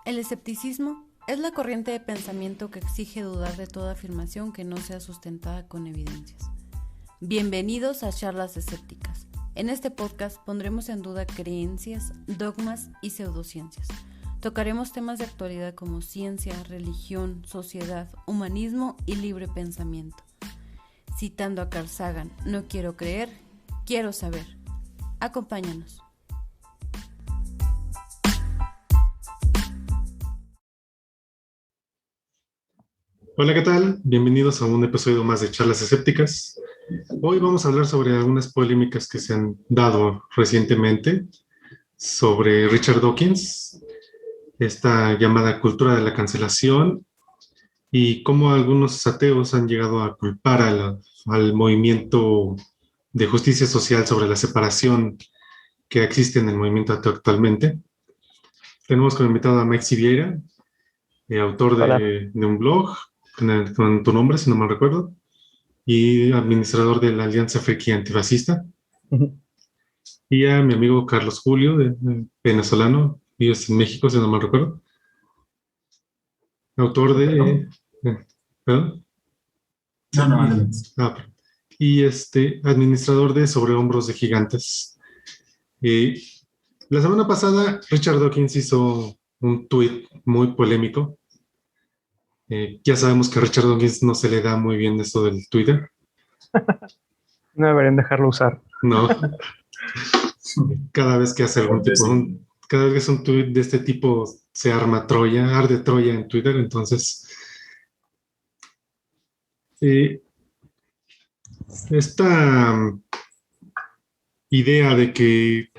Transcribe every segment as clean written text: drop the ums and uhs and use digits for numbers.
El escepticismo es la corriente de pensamiento que exige dudar de toda afirmación que no sea sustentada con evidencias. Bienvenidos a Charlas Escépticas. En este podcast pondremos en duda creencias, dogmas y pseudociencias. Tocaremos temas de actualidad como ciencia, religión, sociedad, humanismo y libre pensamiento. Citando a Carl Sagan, no quiero creer, quiero saber. Acompáñanos. Hola, ¿qué tal? Bienvenidos a un episodio más de Charlas Escépticas. Hoy vamos a hablar sobre algunas polémicas que se han dado recientemente sobre Richard Dawkins, esta llamada cultura de la cancelación y cómo algunos ateos han llegado a culpar al movimiento de justicia social sobre la separación que existe en el movimiento ateo actualmente. Tenemos como invitado a Maxi Vieira, autor de un blog con tu nombre, si no mal recuerdo, y administrador de la Alianza Friki Antifascista. Y a mi amigo Carlos Julio, venezolano, vives en México, si no mal recuerdo. Autor de... ¿Perdón? No, adelante. Y administrador de Sobre Hombros de Gigantes. La semana pasada, Richard Dawkins hizo un tuit muy polémico. Ya sabemos que a Richard Dawkins no se le da muy bien esto del Twitter. No deberían dejarlo usar. No. Cada vez que hace cada vez que es un tweet de este tipo, se arma Troya, arde Troya en Twitter. Entonces, esta idea de que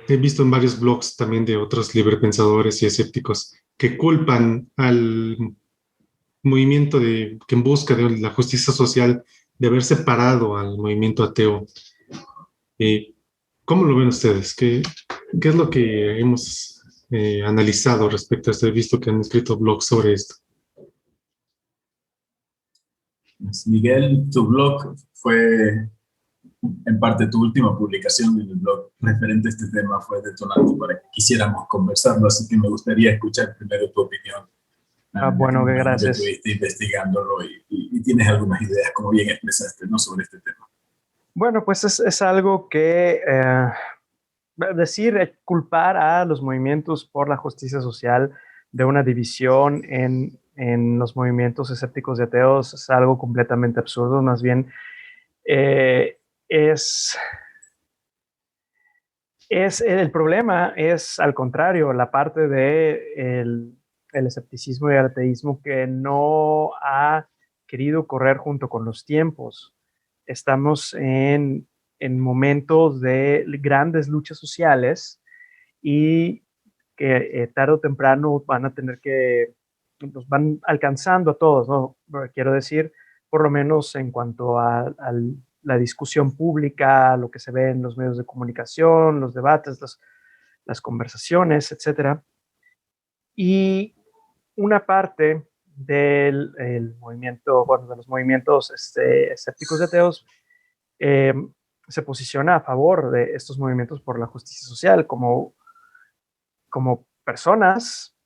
he visto en varios blogs también de otros librepensadores y escépticos que culpan al movimiento que en busca de la justicia social de haber separado al movimiento ateo. ¿Cómo lo ven ustedes? ¿Qué es lo que hemos analizado respecto a esto? He visto que han escrito blogs sobre esto. Miguel, tu blog fue en parte tu última publicación en el blog referente a este tema, fue detonante para que quisiéramos conversarlo, así que me gustaría escuchar primero tu opinión. Bueno, gracias. Que estuviste investigándolo y tienes algunas ideas, como bien expresaste, ¿no?, sobre este tema. Bueno, pues es algo que culpar a los movimientos por la justicia social de una división en los movimientos escépticos y ateos es algo completamente absurdo. Más bien el problema es al contrario, la parte de el escepticismo y el ateísmo que no ha querido correr junto con los tiempos. Estamos en momentos de grandes luchas sociales y que tarde o temprano van a tener que, nos van alcanzando a todos, ¿no? Quiero decir, por lo menos en cuanto a la discusión pública, lo que se ve en los medios de comunicación, los debates, las conversaciones, etcétera. Y una parte del movimiento, bueno, de los movimientos escépticos y ateos, se posiciona a favor de estos movimientos por la justicia social como personas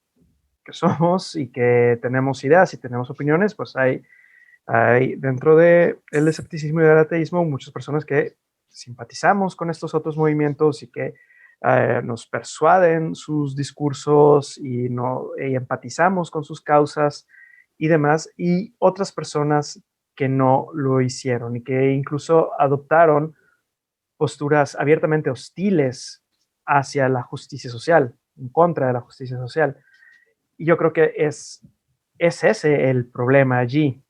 que somos y que tenemos ideas y tenemos opiniones, pues hay dentro del escepticismo y del ateísmo muchas personas que simpatizamos con estos otros movimientos y que nos persuaden sus discursos y empatizamos con sus causas y demás, y otras personas que no lo hicieron y que incluso adoptaron posturas abiertamente hostiles hacia la justicia social, en contra de la justicia social. Y yo creo que es ese el problema allí.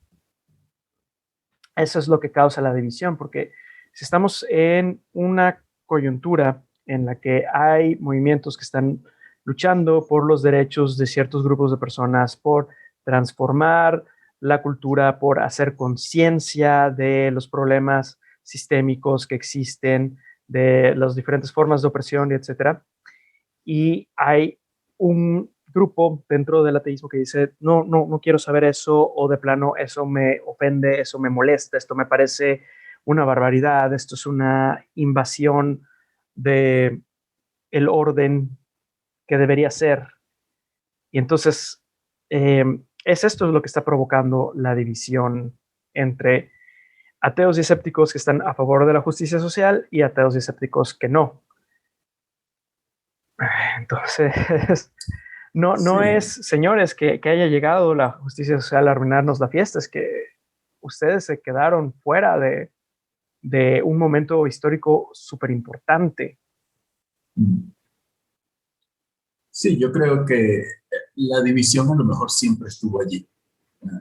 Eso es lo que causa la división, porque si estamos en una coyuntura en la que hay movimientos que están luchando por los derechos de ciertos grupos de personas, por transformar la cultura, por hacer conciencia de los problemas sistémicos que existen, de las diferentes formas de opresión, etcétera. Y hay un grupo dentro del ateísmo que dice, no quiero saber eso, o de plano, eso me ofende, eso me molesta, esto me parece una barbaridad, esto es una invasión de el orden que debería ser. Y entonces, esto es lo que está provocando la división entre ateos y escépticos que están a favor de la justicia social y ateos y escépticos que no. Entonces, no Sí. es, señores, que haya llegado la justicia social a arruinarnos la fiesta, es que ustedes se quedaron fuera de un momento histórico súper importante. Sí, yo creo que la división a lo mejor siempre estuvo allí.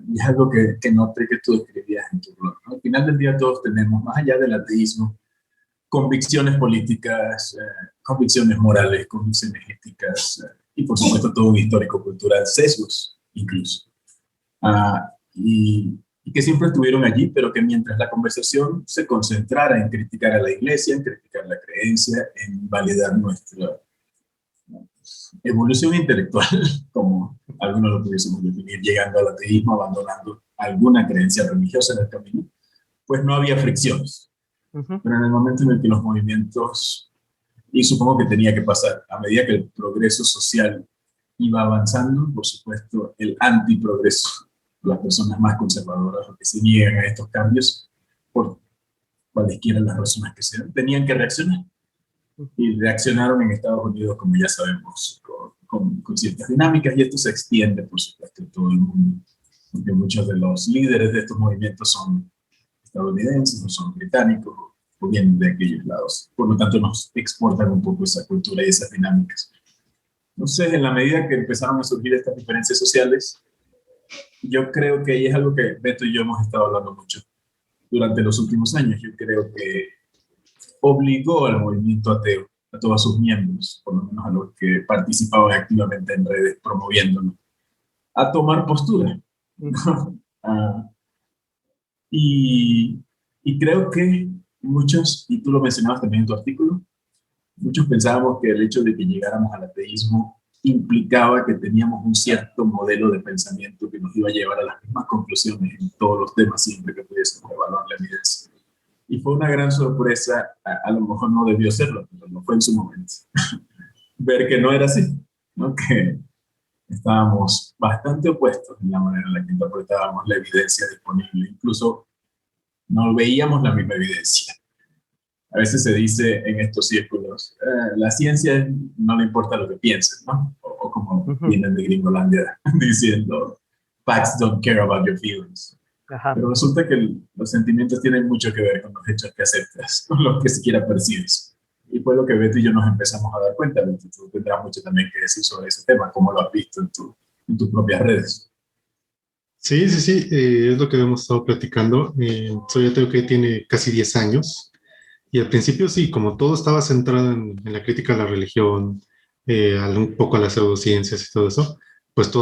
Y es algo que noté que tú escribías en tu blog, ¿no? Al final del día todos tenemos, más allá del ateísmo, convicciones políticas, convicciones morales, convicciones éticas y por supuesto todo un histórico-cultural, sesgos incluso. Y que siempre estuvieron allí, pero que mientras la conversación se concentrara en criticar a la iglesia, en criticar la creencia, en validar nuestra evolución intelectual, como algunos lo pudiésemos definir, llegando al ateísmo, abandonando alguna creencia religiosa en el camino, pues no había fricciones. Pero en el momento en el que los movimientos, y supongo que tenía que pasar, a medida que el progreso social iba avanzando, por supuesto, el antiprogreso, las personas más conservadoras o que se niegan a estos cambios, por cualesquiera las razones que sean, tenían que reaccionar. Y reaccionaron en Estados Unidos, como ya sabemos, con ciertas dinámicas, y esto se extiende, por supuesto, en todo el mundo, porque muchos de los líderes de estos movimientos son estadounidenses, o son británicos, o vienen de aquellos lados. Por lo tanto, nos exportan un poco esa cultura y esas dinámicas. Entonces, en la medida que empezaron a surgir estas diferencias sociales, yo creo que ahí es algo que Beto y yo hemos estado hablando mucho durante los últimos años. Yo creo que obligó al movimiento ateo, a todos sus miembros, por lo menos a los que participaban activamente en redes promoviéndolo, a tomar postura. Y creo que muchos, y tú lo mencionabas también en tu artículo, muchos pensábamos que el hecho de que llegáramos al ateísmo implicaba que teníamos un cierto modelo de pensamiento que nos iba a llevar a las mismas conclusiones en todos los temas siempre que pudiésemos evaluar la evidencia. Y fue una gran sorpresa, a lo mejor no debió serlo, pero no fue en su momento, ver que no era así, ¿no? Que estábamos bastante opuestos en la manera en la que interpretábamos la evidencia disponible. Incluso no veíamos la misma evidencia. A veces se dice en estos círculos, la ciencia no le importa lo que pienses, ¿no? O como vienen de Gringolandia diciendo, facts don't care about your feelings. Ajá. Pero resulta que los sentimientos tienen mucho que ver con los hechos que aceptas, con los que siquiera percibes. Y fue lo que Beto y yo nos empezamos a dar cuenta. Beto, tú tendrás mucho también que decir sobre ese tema, cómo lo has visto en tus propias redes. Sí, es lo que hemos estado platicando. Soy ateo que tiene casi 10 años. Y al principio sí, como todo estaba centrado en la crítica a la religión, un poco a las pseudociencias y todo eso, pues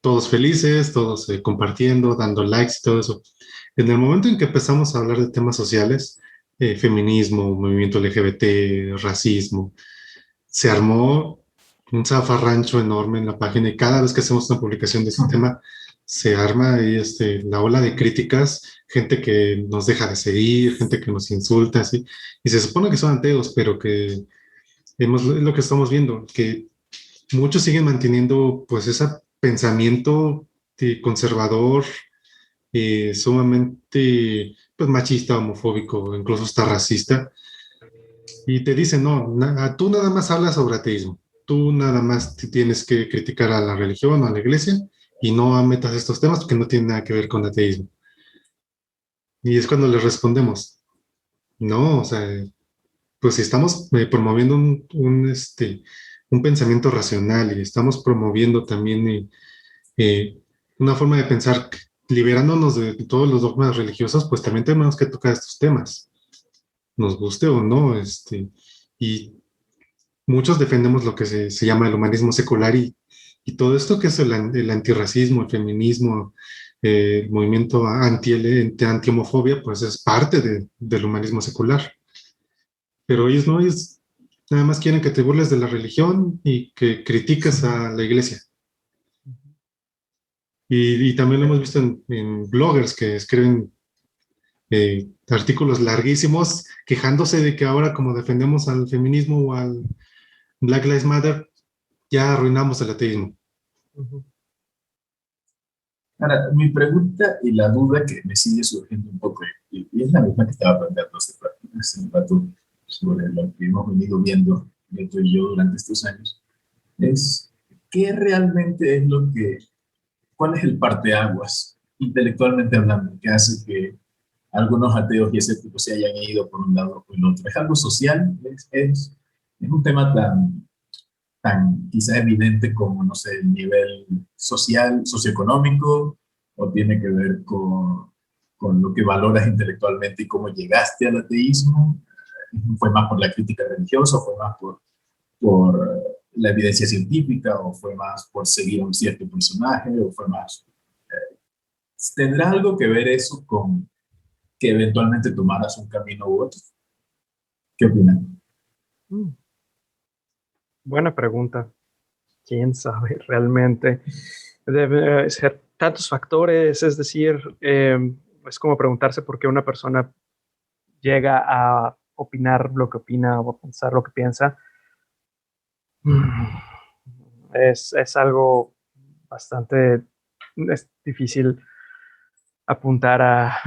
todos felices, todos compartiendo, dando likes y todo eso. En el momento en que empezamos a hablar de temas sociales, feminismo, movimiento LGBT, racismo, se armó un zafarrancho enorme en la página y cada vez que hacemos una publicación de ese tema, se arma ahí la ola de críticas, gente que nos deja de seguir, gente que nos insulta, así, y se supone que son ateos, pero que es lo que estamos viendo, que muchos siguen manteniendo pues ese pensamiento conservador, sumamente pues machista, homofóbico, incluso hasta racista, y te dicen, no, tú nada más hablas sobre ateísmo, tú nada más tienes que criticar a la religión o a la iglesia, y no metas estos temas porque no tienen nada que ver con ateísmo. Y es cuando les respondemos, no, o sea, pues si estamos promoviendo un pensamiento racional y estamos promoviendo también una forma de pensar liberándonos de todos los dogmas religiosos, pues también tenemos que tocar estos temas, nos guste o no, y muchos defendemos lo que se llama el humanismo secular y todo esto que es el antirracismo, el feminismo, el movimiento anti-homofobia, pues es parte del humanismo secular. Pero ellos nada más quieren que te burles de la religión y que critiques a la iglesia. Y también lo hemos visto en bloggers que escriben artículos larguísimos quejándose de que ahora como defendemos al feminismo o al Black Lives Matter, ya arruinamos el ateísmo. Ujú. Ahora, mi pregunta y la duda que me sigue surgiendo un poco, y es la misma que estaba planteando hace un rato sobre lo que hemos venido viendo, Beto y yo, durante estos años, es qué realmente es lo que, cuál es el parteaguas, intelectualmente hablando, que hace que algunos ateos y escépticos se hayan ido por un lado o el otro. ¿Es algo social? ¿Es un tema tan quizá evidente como, no sé, el nivel social, socioeconómico, o tiene que ver con lo que valoras intelectualmente y cómo llegaste al ateísmo? ¿Fue más por la crítica religiosa, o fue más por la evidencia científica, o fue más por seguir a un cierto personaje, o fue más... ¿Tendrá algo que ver eso con que eventualmente tomaras un camino u otro? ¿Qué opinan? Mm, Buena pregunta. ¿Quién sabe realmente? Debe ser tantos factores, es decir, es como preguntarse por qué una persona llega a opinar lo que opina o a pensar lo que piensa. Mm, es algo bastante es difícil apuntar a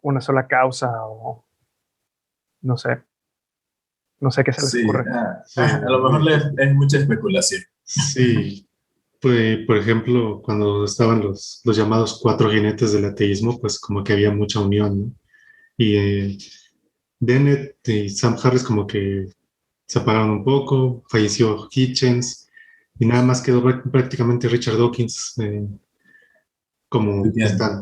una sola causa o no sé, no sé qué se les Sí, ocurre. Sí, a lo mejor es mucha especulación. sí. Pues, por ejemplo, cuando estaban los llamados cuatro jinetes del ateísmo, pues como que había mucha unión, ¿no? Y Dennett y Sam Harris como que se apagaron un poco, falleció Hitchens y nada más quedó prácticamente Richard Dawkins Entiendo.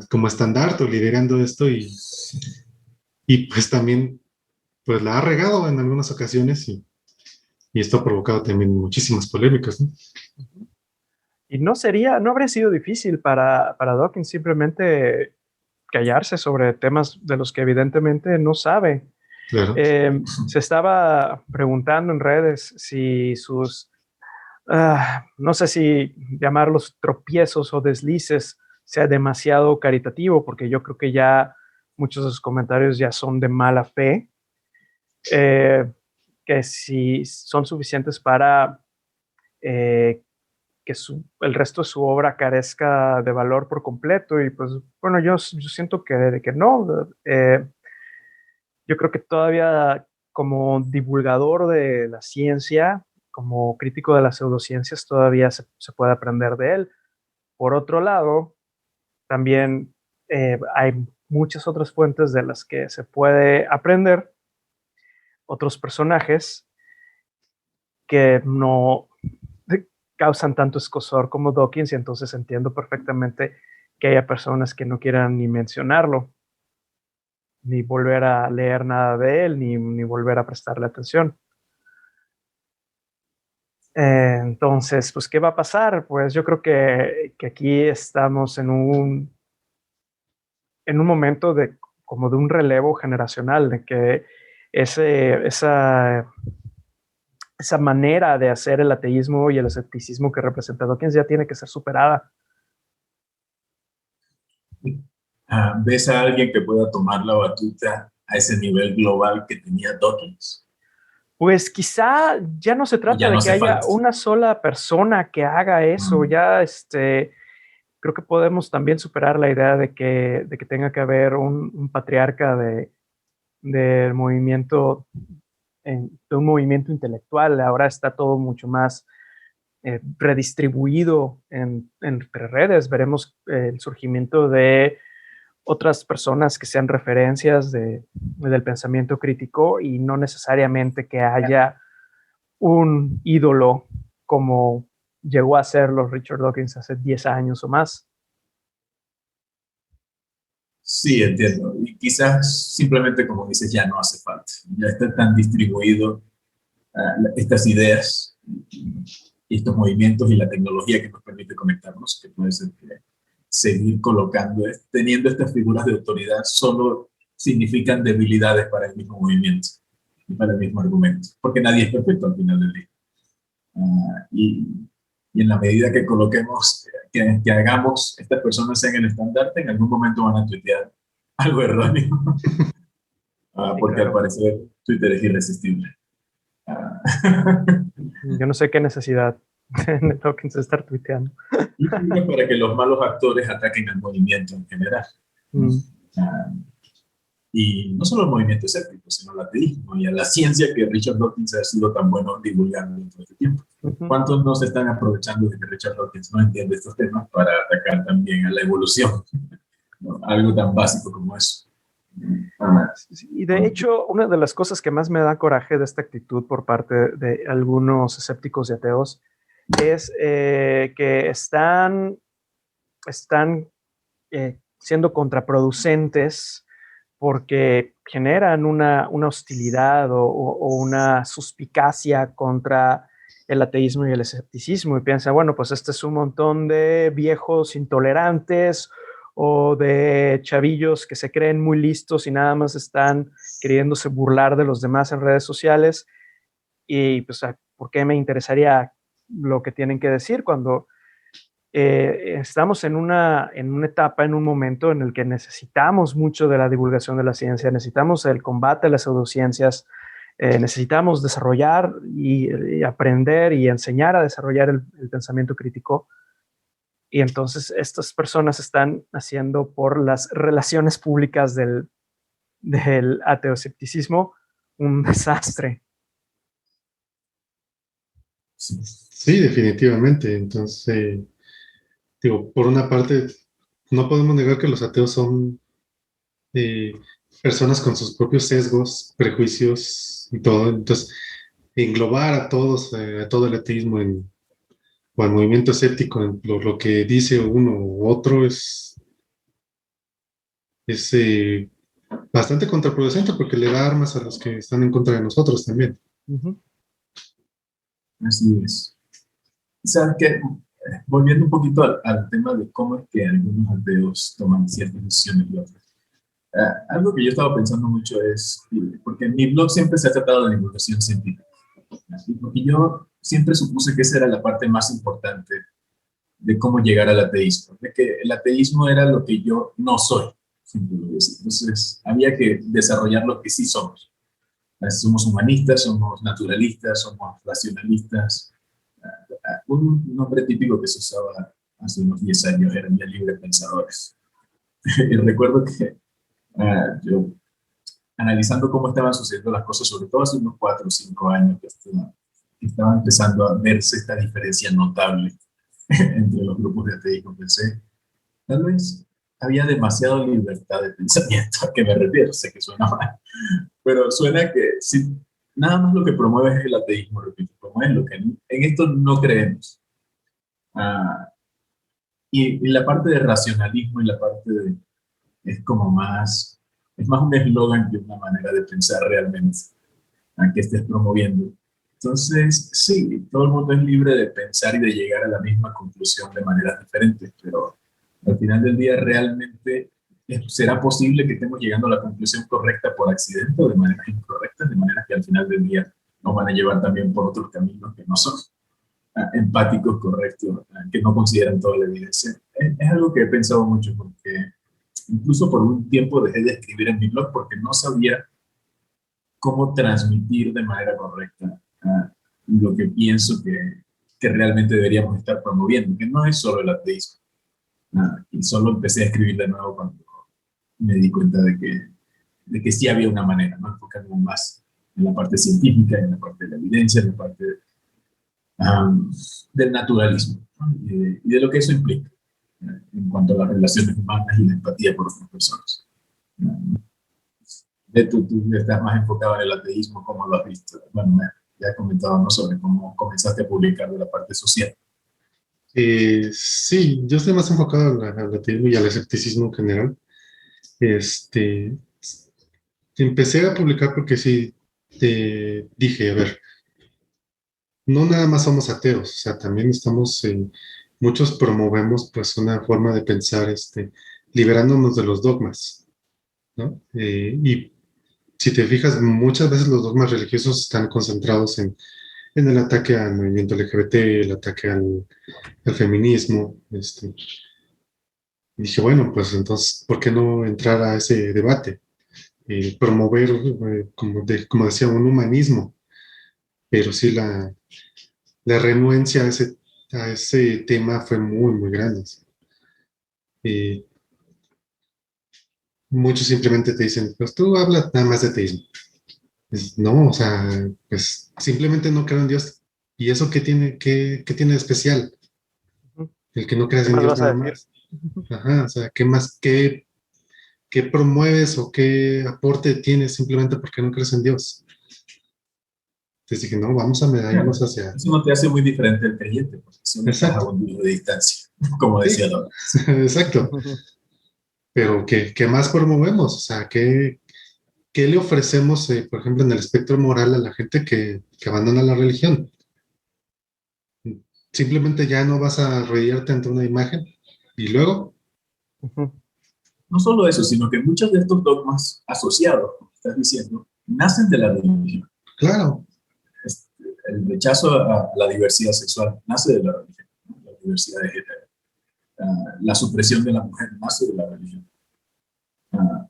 como estandarte o liderando esto y pues también pues la ha regado en algunas ocasiones y esto ha provocado también muchísimas polémicas, ¿no? Y no habría sido difícil para Dawkins simplemente callarse sobre temas de los que evidentemente no sabe. Claro, Se estaba preguntando en redes si no sé si llamarlos tropiezos o deslices sea demasiado caritativo, porque yo creo que ya muchos de sus comentarios ya son de mala fe, eh, que si son suficientes para eh, que el resto de su obra carezca de valor por completo. Y pues bueno, yo siento que no. Yo creo que todavía como divulgador de la ciencia, como crítico de las pseudociencias, todavía se puede aprender de él. Por otro lado, también hay muchas otras fuentes de las que se puede aprender, otros personajes que no causan tanto escozor como Dawkins, y entonces entiendo perfectamente que haya personas que no quieran ni mencionarlo, ni volver a leer nada de él, ni volver a prestarle atención. Entonces, pues, ¿qué va a pasar? Pues yo creo que aquí estamos en un momento como de un relevo generacional, de que ese, esa, esa manera de hacer el ateísmo y el escepticismo que representa Dawkins ya tiene que ser superada. ¿Ves a alguien que pueda tomar la batuta a ese nivel global que tenía Dawkins? Pues quizá ya no se ¿O trata ya no de que hace haya falta? una sola persona que haga eso, Mm. ya creo que podemos también superar la idea de que tenga que haber un patriarca del movimiento, de un movimiento intelectual. Ahora está todo mucho más redistribuido entre redes. Veremos el surgimiento de otras personas que sean referencias del pensamiento crítico, y no necesariamente que haya un ídolo como llegó a serlo Richard Dawkins hace 10 años o más. Sí, entiendo. Y quizás simplemente, como dices, ya no hace falta. Ya está tan distribuido estas ideas y estos movimientos y la tecnología que nos permite conectarnos, que puede ser que seguir colocando, teniendo estas figuras de autoridad solo significan debilidades para el mismo movimiento y para el mismo argumento, porque nadie es perfecto al final del día. Y, y en la medida que coloquemos, que hagamos estas personas en el estandarte, en algún momento van a tuitear algo erróneo, Sí, porque al claro. parecer Twitter es irresistible. Yo no sé qué necesidad Dawkins estar tuiteando. Y para que los malos actores ataquen al movimiento en general. Ah, y no solo el movimiento escéptico, sino al ateísmo y a la ciencia que Richard Dawkins ha sido tan bueno divulgando en todo este tiempo. ¿Cuántos no se están aprovechando de que Richard Dawkins no entiende estos temas para atacar también a la evolución? ¿No? Algo tan básico como eso. Y de hecho, una de las cosas que más me da coraje de esta actitud por parte de algunos escépticos y ateos es que están siendo contraproducentes porque generan una hostilidad o una suspicacia contra el ateísmo y el escepticismo y piensan, bueno, pues este es un montón de viejos intolerantes o de chavillos que se creen muy listos y nada más están queriéndose burlar de los demás en redes sociales y pues, ¿por qué me interesaría lo que tienen que decir cuando estamos en una etapa, en un momento en el que necesitamos mucho de la divulgación de la ciencia, necesitamos el combate a las pseudociencias, necesitamos desarrollar y aprender y enseñar a desarrollar el pensamiento crítico. Y entonces estas personas están haciendo por las relaciones públicas del ateoescepticismo un desastre. Sí, definitivamente. Entonces, digo, por una parte, no podemos negar que los ateos son personas con sus propios sesgos, prejuicios y todo. Entonces, englobar a todos, a todo el ateísmo o al movimiento escéptico en lo que dice uno u otro es bastante contraproducente porque le da armas a los que están en contra de nosotros también. Así es. ¿Sabes qué? Volviendo un poquito al tema de cómo es que algunos ateos toman ciertas decisiones y otras. Algo que yo estaba pensando mucho es, porque en mi blog siempre se ha tratado de divulgación científica, porque yo siempre supuse que esa era la parte más importante de cómo llegar al ateísmo, de que el ateísmo era lo que yo no soy. Entonces había que desarrollar lo que sí somos. Somos humanistas, somos naturalistas, somos racionalistas. Un nombre típico que se usaba hace unos 10 años era ya libre pensadores. Y recuerdo que yo, analizando cómo estaban sucediendo las cosas, sobre todo hace unos 4 o 5 años, que estaba empezando a verse esta diferencia notable entre los grupos de ateísmo, pensé, tal vez había demasiada libertad de pensamiento. ¿A qué me refiero? Sé que suena mal, pero suena que si nada más lo que promueve es el ateísmo, repito, promueve lo que en esto no creemos. Y la parte de racionalismo y la parte de es como más, es más un eslogan que una manera de pensar realmente a que estés promoviendo. Entonces, sí, todo el mundo es libre de pensar y de llegar a la misma conclusión de maneras diferentes, pero al final del día realmente será posible que estemos llegando a la conclusión correcta por accidente o de maneras incorrectas, de manera que al final del día nos van a llevar también por otros caminos que no son empáticos, correctos, que no consideran toda la evidencia. Es algo que he pensado mucho porque incluso por un tiempo dejé de escribir en mi blog porque no sabía cómo transmitir de manera correcta lo que pienso que realmente deberíamos estar promoviendo, que no es solo el ateísmo. Y solo empecé a escribir de nuevo cuando me di cuenta de que sí había una manera, ¿no? Enfocarme más en la parte científica, en la parte de la evidencia, en la parte del naturalismo, ¿no? Y de lo que eso implica en cuanto a las relaciones humanas y la empatía por otras personas. Tú estás más enfocado en el ateísmo, ¿cómo lo has visto? Bueno, ya he comentado, ¿no?, sobre cómo comenzaste a publicar de la parte social. Sí, yo estoy más enfocado al ateísmo y al escepticismo en general. Empecé a publicar porque sí, dije, a ver, no nada más somos ateos, o sea, también muchos promovemos pues una forma de pensar, liberándonos de los dogmas, ¿no? Y si te fijas, muchas veces los dogmas religiosos están concentrados en el ataque al movimiento LGBT, el ataque al feminismo, y dije, bueno, pues entonces, ¿por qué no entrar a ese debate? Promover, como decía, un humanismo, pero sí la renuencia a ese tema fue muy, muy grande. Y muchos simplemente te dicen, pues tú hablas nada más de teísmo. No, o sea, pues simplemente no creo en Dios. ¿Y eso qué tiene de especial? Ujú. El que no creas ¿Qué en más Dios vas a nada decir? más. Ajá, o sea, ¿qué más, qué promueves o qué aporte tienes simplemente porque no crees en Dios? Entonces dije, no, vamos a Claro, medallarnos hacia... eso no te hace muy diferente al creyente, porque solo estás a Exacto, un hilo de distancia, como decía sí, Laura. exacto. Pero ¿qué más promovemos? O sea, ¿qué le ofrecemos, por ejemplo, en el espectro moral a la gente que abandona la religión? Simplemente ya no vas a arrodillarte ante una imagen y luego, No solo eso, sino que muchos de estos dogmas asociados, como estás diciendo, nacen de la religión. claro, Este, el rechazo a la diversidad sexual nace de la religión, ¿no? La diversidad de género. La supresión de la mujer nace de la religión. Ah,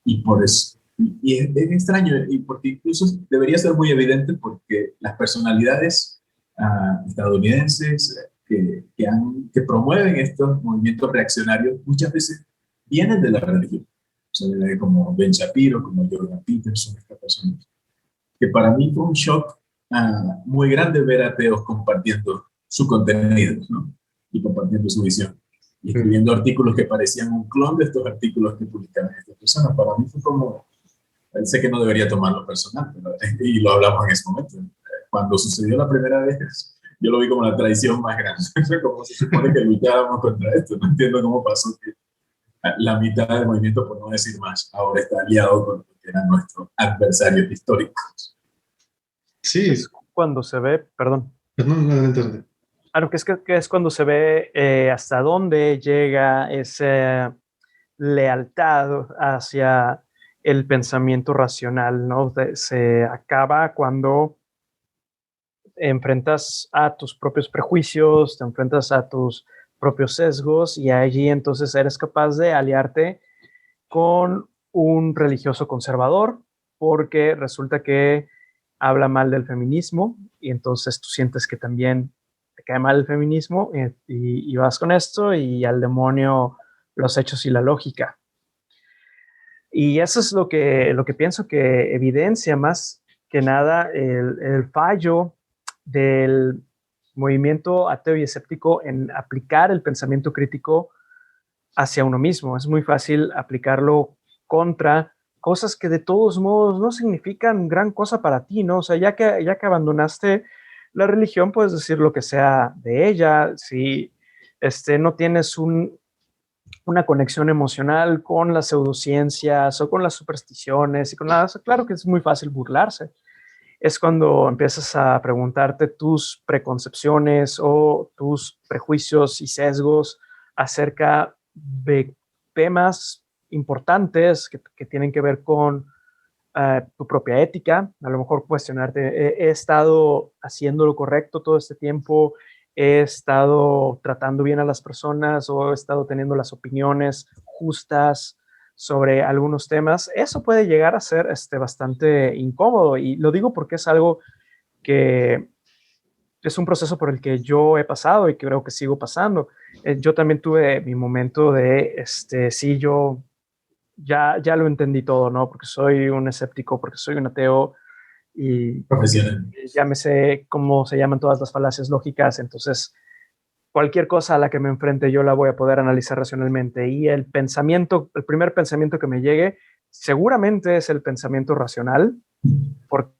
y por eso, es extraño, y porque incluso debería ser muy evidente porque las personalidades estadounidenses que promueven estos movimientos reaccionarios muchas veces vienen de la religión. O sea, como Ben Shapiro, como Jordan Peterson, estas personas. Que para mí fue un shock muy grande ver a ateos compartiendo su contenido, ¿no? Y compartiendo su visión. Y escribiendo artículos que parecían un clon de estos artículos que publicaban estas personas. Para mí fue como, sé que no debería tomarlo personal, pero, y lo hablamos en ese momento. Cuando sucedió la primera vez, yo lo vi como la traición más grande. Como se supone que luchábamos contra esto. No entiendo cómo pasó que la mitad del movimiento, por no decir más, ahora está aliado con lo que eran nuestros adversarios históricos. sí, Es cuando se ve, perdón, pues no, no, no, no, que es cuando se ve hasta dónde llega esa lealtad hacia el pensamiento racional, ¿no? Se acaba cuando enfrentas a tus propios prejuicios, te enfrentas a tus propios sesgos y allí entonces eres capaz de aliarte con un religioso conservador porque resulta que habla mal del feminismo y entonces tú sientes que también te cae mal el feminismo y vas con esto y al demonio los hechos y la lógica. Y eso es lo que pienso que evidencia más que nada el fallo del movimiento ateo y escéptico en aplicar el pensamiento crítico hacia uno mismo. Es muy fácil aplicarlo contra cosas que de todos modos no significan gran cosa para ti, ¿no? O sea, ya que abandonaste la religión, puedes decir lo que sea de ella. Si no tienes una conexión emocional con las pseudociencias o con las supersticiones y con nada, claro que es muy fácil burlarse. Es cuando empiezas a preguntarte tus preconcepciones o tus prejuicios y sesgos acerca de temas importantes que tienen que ver con tu propia ética, a lo mejor cuestionarte, he estado haciendo lo correcto todo este tiempo, he estado tratando bien a las personas o he estado teniendo las opiniones justas sobre algunos temas. Eso puede llegar a ser bastante incómodo y lo digo porque es algo que es un proceso por el que yo he pasado y que creo que sigo pasando. Yo también tuve mi momento de, sí, yo ya lo entendí todo, ¿no? Porque soy un escéptico, porque soy un ateo y Profesional. ya me sé cómo se llaman todas las falacias lógicas, entonces cualquier cosa a la que me enfrente yo la voy a poder analizar racionalmente y el pensamiento, el primer pensamiento que me llegue seguramente es el pensamiento racional porque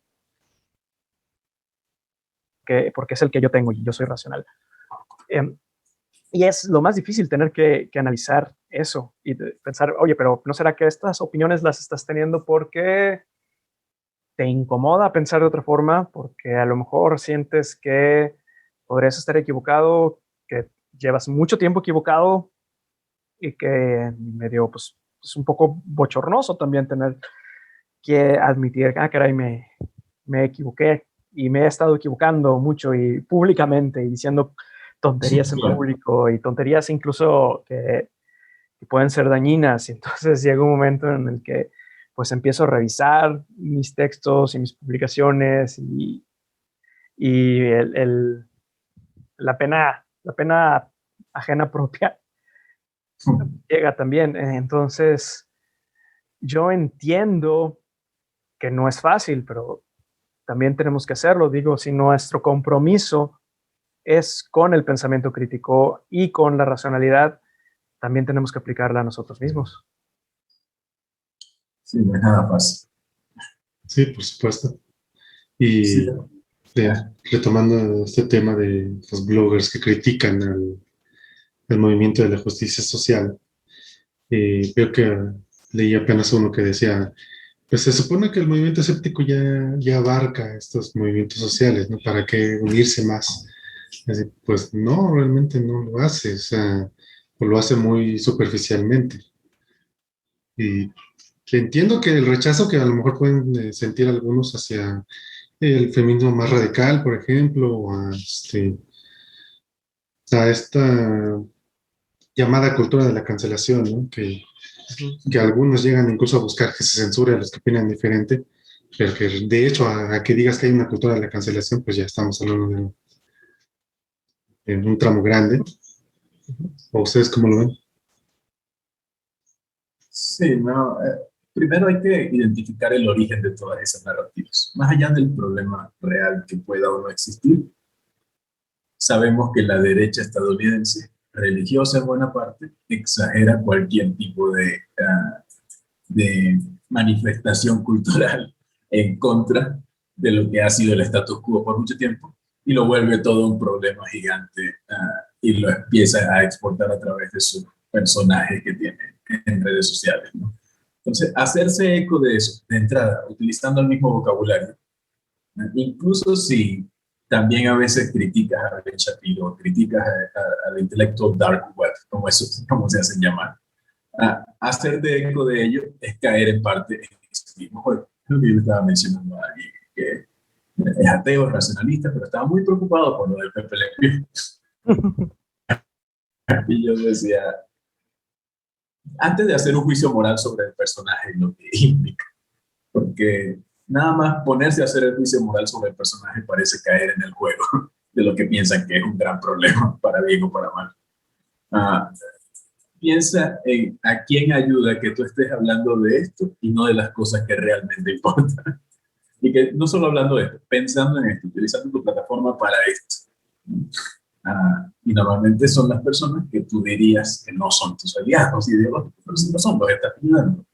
es el que yo tengo y yo soy racional. Eh, y es lo más difícil tener que analizar eso y pensar, oye, pero ¿no será que estas opiniones las estás teniendo porque te incomoda pensar de otra forma? Porque a lo mejor sientes que podrías estar equivocado, que llevas mucho tiempo equivocado y que medio, pues, es un poco bochornoso también tener que admitir, caray, me equivoqué y me he estado equivocando mucho y públicamente y diciendo tonterías en Claro. público y tonterías incluso que pueden ser dañinas. Y entonces llega un momento en el que pues empiezo a revisar mis textos y mis publicaciones y la pena ajena propia llega también. Entonces, yo entiendo que no es fácil, pero también tenemos que hacerlo. Digo, si nuestro compromiso es con el pensamiento crítico y con la racionalidad, también tenemos que aplicarla a nosotros mismos. Sí, no es nada fácil. Sí, por supuesto. Y Sí. retomando este tema de los bloggers que critican al movimiento de la justicia social, veo que leí apenas uno que decía, pues se supone que el movimiento escéptico ya abarca estos movimientos sociales, ¿no? ¿Para qué unirse más? Así, pues no, realmente no lo hace, o sea, o lo hace muy superficialmente. Y entiendo que el rechazo que a lo mejor pueden sentir algunos hacia el feminismo más radical, por ejemplo, o a esta llamada cultura de la cancelación, ¿no? Que algunos llegan incluso a buscar que se censure a los que opinan diferente, pero que de hecho a que digas que hay una cultura de la cancelación, pues ya estamos hablando de un tramo grande. ¿O ustedes cómo lo ven? Sí, no. Primero hay que identificar el origen de todas esas narrativas. Más allá del problema real que pueda o no existir, sabemos que la derecha estadounidense, religiosa en buena parte, exagera cualquier tipo de manifestación cultural en contra de lo que ha sido el status quo por mucho tiempo y lo vuelve todo un problema gigante y lo empieza a exportar a través de sus personajes que tiene en redes sociales, ¿no? Entonces, hacerse eco de eso, de entrada, utilizando el mismo vocabulario, incluso si también a veces criticas a Ben Shapiro, criticas al intelectual dark web, como se hacen llamar, hacer de eco de ello es caer en parte en ese mismo juego. Lo que yo estaba mencionando a alguien que es ateo, es racionalista, pero estaba muy preocupado por lo del Pepe Le Pew. Y yo decía, antes de hacer un juicio moral sobre el personaje, lo que implica, porque nada más ponerse a hacer el juicio moral sobre el personaje parece caer en el juego de lo que piensan que es un gran problema, para bien o para mal. Ah, piensa en a quién ayuda que tú estés hablando de esto y no de las cosas que realmente importan. Y que no solo hablando de esto, pensando en esto, utilizando tu plataforma para esto. Y normalmente son las personas que tú dirías que no son tus aliados ideológicos, pero si no son, los estás ayudando.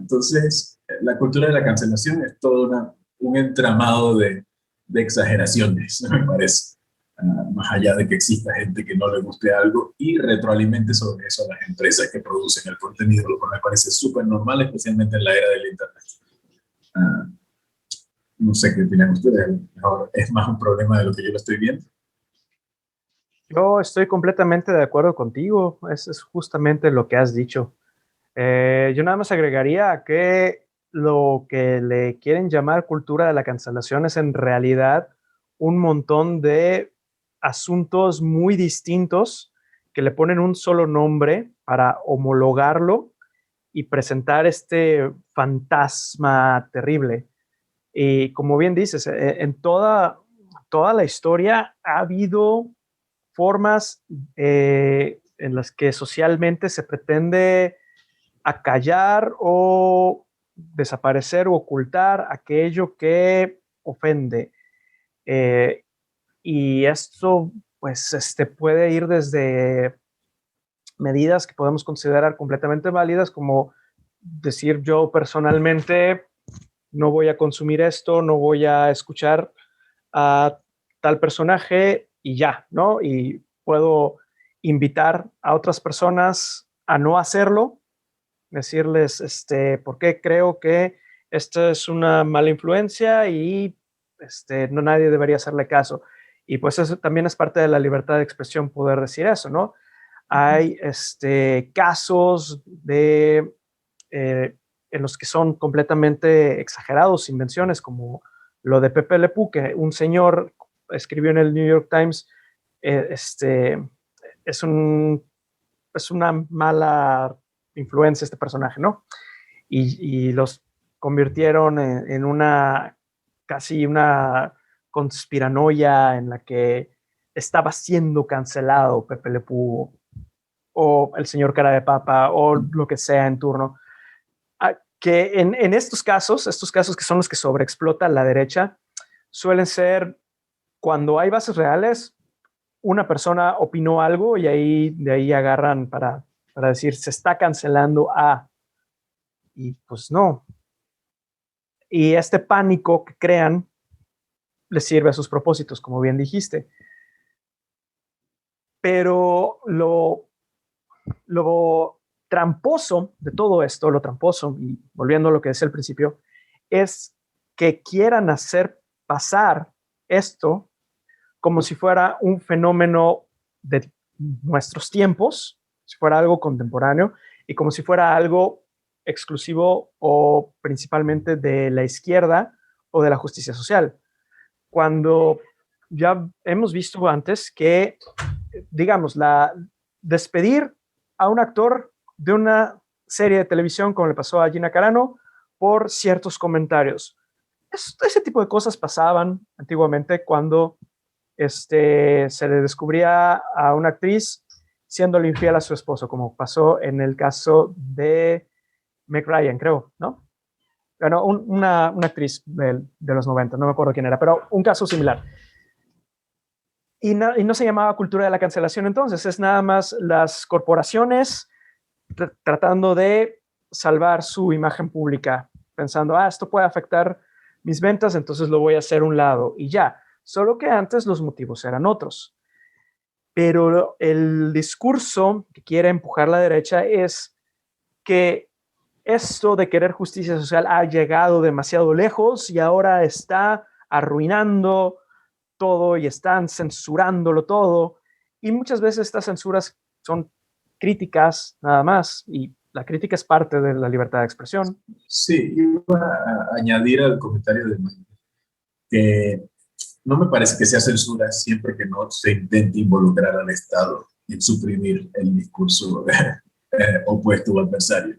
Entonces, la cultura de la cancelación es todo un entramado de exageraciones, me parece. Más allá de que exista gente que no le guste algo y retroalimente sobre eso a las empresas que producen el contenido, lo cual me parece súper normal, especialmente en la era del Internet. No sé qué opinan ustedes, ahora es más un problema de lo que yo lo estoy viendo. Yo estoy completamente de acuerdo contigo, eso es justamente lo que has dicho. Yo nada más agregaría que lo que le quieren llamar cultura de la cancelación es en realidad un montón de asuntos muy distintos que le ponen un solo nombre para homologarlo y presentar este fantasma terrible. Y como bien dices, en toda la historia ha habido formas en las que socialmente se pretende acallar o desaparecer o ocultar aquello que ofende. Eh, y esto, pues, puede ir desde medidas que podemos considerar completamente válidas, como decir yo personalmente no voy a consumir esto, no voy a escuchar a tal personaje y ya, ¿no? Y puedo invitar a otras personas a no hacerlo, decirles por qué creo que esta es una mala influencia y no nadie debería hacerle caso. Y pues eso también es parte de la libertad de expresión, poder decir eso, ¿no? Hay casos en los que son completamente exagerados, invenciones, como lo de Pepe Le Pew, que un señor escribió en el New York Times, es una mala influencia este personaje, ¿no? Y los convirtieron en una casi una conspiranoia en la que estaba siendo cancelado Pepe Le Pew o el señor Cara de Papa o lo que sea en turno. Que en estos casos que son los que sobreexplota la derecha, suelen ser cuando hay bases reales, una persona opinó algo y de ahí agarran para decir se está cancelando a, y pues no. Y este pánico que crean les sirve a sus propósitos, como bien dijiste. Pero lo tramposo de todo esto, lo tramposo, y volviendo a lo que decía al principio, es que quieran hacer pasar esto como si fuera un fenómeno de nuestros tiempos, si fuera algo contemporáneo, y como si fuera algo exclusivo o principalmente de la izquierda o de la justicia social. Cuando ya hemos visto antes que, digamos, despedir a un actor de una serie de televisión, como le pasó a Gina Carano, por ciertos comentarios. Ese tipo de cosas pasaban antiguamente cuando se le descubría a una actriz siéndole infiel a su esposo, como pasó en el caso de Meg Ryan, creo, ¿no? Bueno, una actriz de los 90, no me acuerdo quién era, pero un caso similar. Y no se llamaba cultura de la cancelación entonces, es nada más las corporaciones tratando de salvar su imagen pública, pensando, esto puede afectar mis ventas, entonces lo voy a hacer a un lado y ya. Solo que antes los motivos eran otros. Pero el discurso que quiere empujar la derecha es que esto de querer justicia social ha llegado demasiado lejos y ahora está arruinando todo y están censurándolo todo. Y muchas veces estas censuras son críticas nada más, y la crítica es parte de la libertad de expresión. Sí, iba a añadir al comentario de Mike que no me parece que sea censura siempre que no se intente involucrar al Estado en suprimir el discurso opuesto o adversario.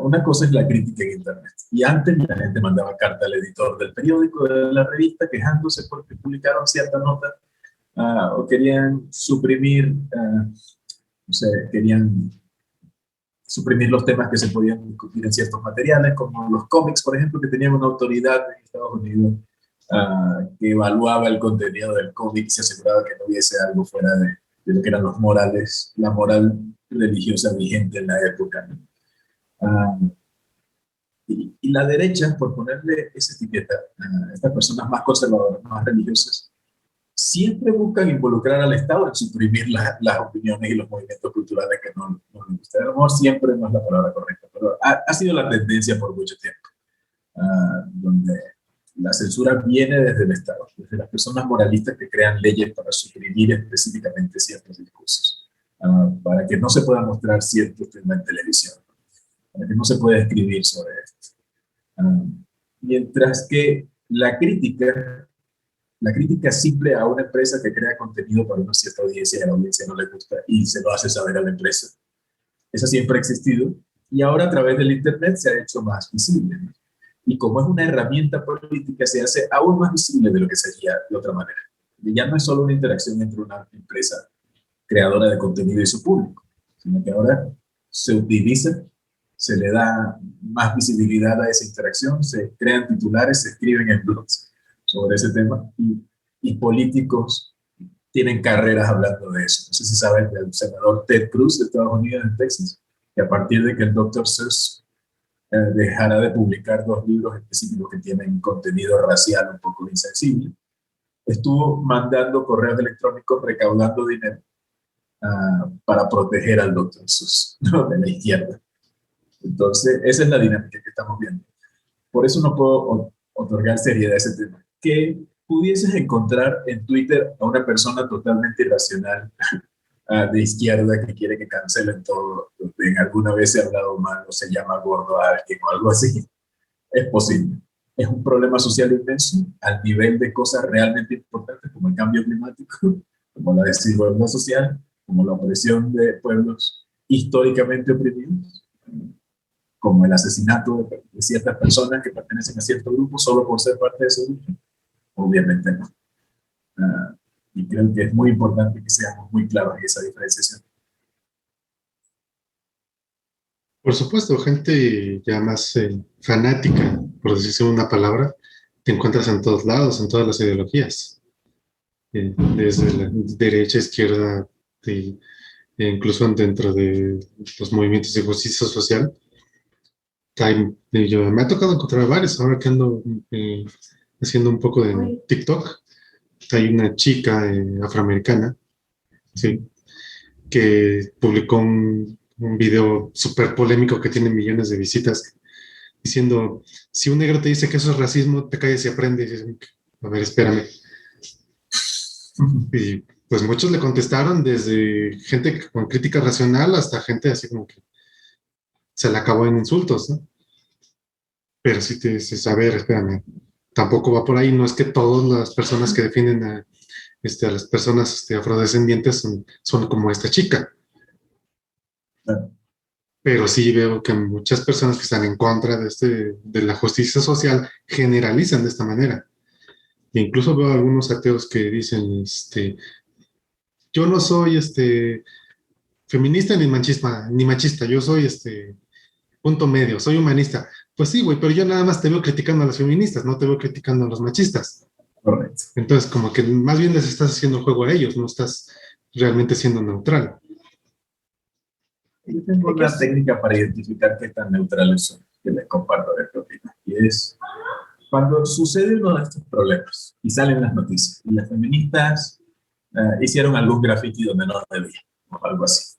Una cosa es la crítica en Internet. Y antes la gente mandaba carta al editor del periódico, de la revista, quejándose porque publicaron cierta nota o querían suprimir, no sé, querían suprimir los temas que se podían discutir en ciertos materiales, como los cómics, por ejemplo, que tenían una autoridad en Estados Unidos que evaluaba el contenido del cómic y se aseguraba que no hubiese algo fuera de lo que eran los morales, la moral religiosa vigente en la época. Y la derecha, por ponerle esa etiqueta a estas personas más conservadoras, más religiosas, siempre buscan involucrar al Estado en suprimir las opiniones y los movimientos culturales que no les gustan. A lo mejor siempre no es la palabra correcta, pero ha sido la tendencia por mucho tiempo, donde la censura viene desde el Estado, desde las personas moralistas que crean leyes para suprimir específicamente ciertos discursos, para que no se pueda mostrar ciertos temas en televisión, para que no se pueda escribir sobre esto. Mientras que la crítica simple a una empresa que crea contenido para una cierta audiencia y a la audiencia no le gusta y se lo hace saber a la empresa, esa siempre ha existido y ahora a través del Internet se ha hecho más visible, ¿no? Y como es una herramienta política, se hace aún más visible de lo que sería de otra manera. Y ya no es solo una interacción entre una empresa creadora de contenido y su público, sino que ahora se utiliza, se le da más visibilidad a esa interacción, se crean titulares, se escriben en blogs sobre ese tema y políticos tienen carreras hablando de eso. No sé si saben del senador Ted Cruz de Estados Unidos en Texas, que a partir de que el Dr. Seuss dejará de publicar 2 libros específicos que tienen contenido racial un poco insensible, estuvo mandando correos electrónicos recaudando dinero para proteger al Dr. Seuss, ¿no?, de la izquierda. Entonces, esa es la dinámica que estamos viendo. Por eso no puedo otorgar seriedad a ese tema. Que pudieses encontrar en Twitter a una persona totalmente irracional de izquierda que quiere que cancelen todo, donde alguna vez se ha hablado mal o se llama gordo a alguien o algo así, es posible. Es un problema social inmenso al nivel de cosas realmente importantes como el cambio climático, como la desigualdad social, como la opresión de pueblos históricamente oprimidos, como el asesinato de ciertas personas que pertenecen a cierto grupo solo por ser parte de ese grupo. Obviamente no. Y creo que es muy importante que seamos muy claros en esa diferenciación. Por supuesto, gente ya más fanática, por decirse una palabra, te encuentras en todos lados, en todas las ideologías, desde la derecha, izquierda, e incluso dentro de los movimientos de justicia social. Me ha tocado encontrar varios, ahora que ando haciendo un poco de TikTok. Hay una chica afroamericana, sí, que publicó un video súper polémico que tiene millones de visitas, diciendo, si un negro te dice que eso es racismo, te calles y aprendes. Y dices, a ver, espérame. Y pues muchos le contestaron, desde gente con crítica racional hasta gente así como que se le acabó en insultos, ¿no? Pero si te dices, a ver, espérame, tampoco va por ahí. No es que todas las personas que defienden a las personas afrodescendientes son como esta chica. Claro. Pero sí veo que muchas personas que están en contra de la justicia social generalizan de esta manera. E incluso veo algunos ateos que dicen, yo no soy feminista ni machista, yo soy punto medio, soy humanista. Pues sí, güey, pero yo nada más te veo criticando a las feministas, no te veo criticando a los machistas. Correcto. Entonces, como que más bien les estás haciendo el juego a ellos, no estás realmente siendo neutral. Yo tengo una técnica para identificar qué tan neutrales son, que les comparto de propina. Y es cuando sucede uno de estos problemas y salen las noticias y las feministas hicieron algún graffiti donde no debían o algo así.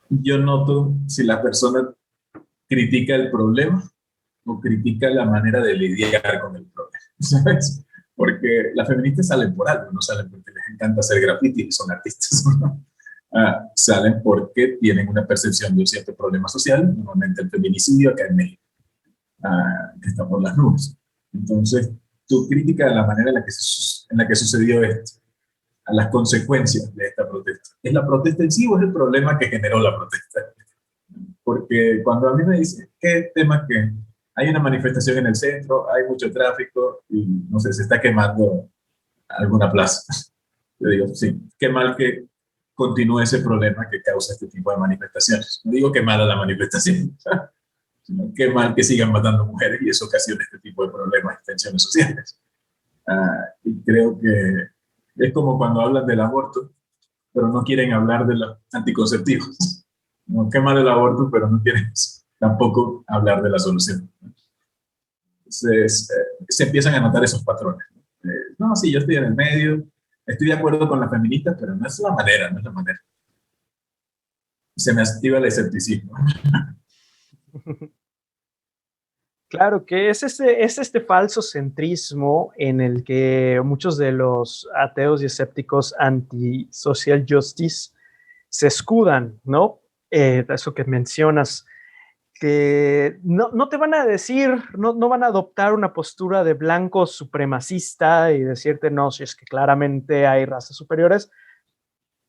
Yo noto si la persona critica el problema o critica la manera de lidiar con el problema, ¿sabes? Porque las feministas salen por algo, no salen porque les encanta hacer graffiti y son artistas, ¿no? Salen porque tienen una percepción de un cierto problema social, normalmente el feminicidio acá en México, que está por las nubes. Entonces, tu crítica de la manera en la que sucedió esto, a las consecuencias de esta protesta. ¿Es la protesta en sí o es el problema que generó la protesta? Porque cuando a mí me dicen, ¿qué tema que hay una manifestación en el centro, hay mucho tráfico y, no sé, se está quemando alguna plaza? Yo digo, sí, qué mal que continúe ese problema que causa este tipo de manifestaciones. No digo que mala la manifestación, sino qué mal que sigan matando mujeres y eso ocasiona este tipo de problemas y tensiones sociales. Y creo que es como cuando hablan del aborto, pero no quieren hablar de los anticonceptivos. No, qué mal el aborto, pero no quieren tampoco hablar de la solución. Entonces, se empiezan a notar esos patrones. No, sí, yo estoy en el medio, estoy de acuerdo con las feministas, pero no es la manera, no es la manera. Se me activa el escepticismo. Claro que es este falso centrismo en el que muchos de los ateos y escépticos anti-social justice se escudan, ¿no? Eso que mencionas, que no te van a decir, no van a adoptar una postura de blanco supremacista y decirte, no, si es que claramente hay razas superiores.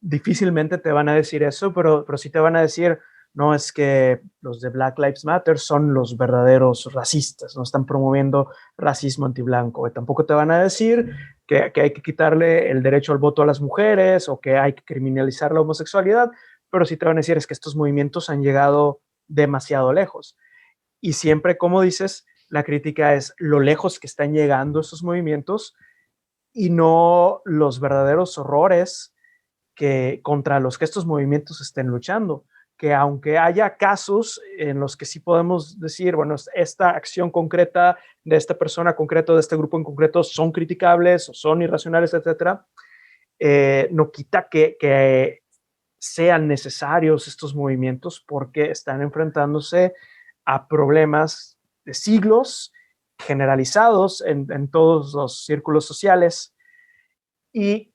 Difícilmente te van a decir eso, pero sí te van a decir, no, es que los de Black Lives Matter son los verdaderos racistas, no están promoviendo racismo antiblanco. Y tampoco te van a decir que hay que quitarle el derecho al voto a las mujeres o que hay que criminalizar la homosexualidad, pero sí te van a decir es que estos movimientos han llegado demasiado lejos. Y siempre, como dices, la crítica es lo lejos que están llegando estos movimientos y no los verdaderos horrores contra los que estos movimientos estén luchando, que aunque haya casos en los que sí podemos decir, bueno, esta acción concreta de esta persona concreta, de este grupo en concreto, son criticables o son irracionales, etcétera, no quita que sean necesarios estos movimientos porque están enfrentándose a problemas de siglos generalizados en todos los círculos sociales. Y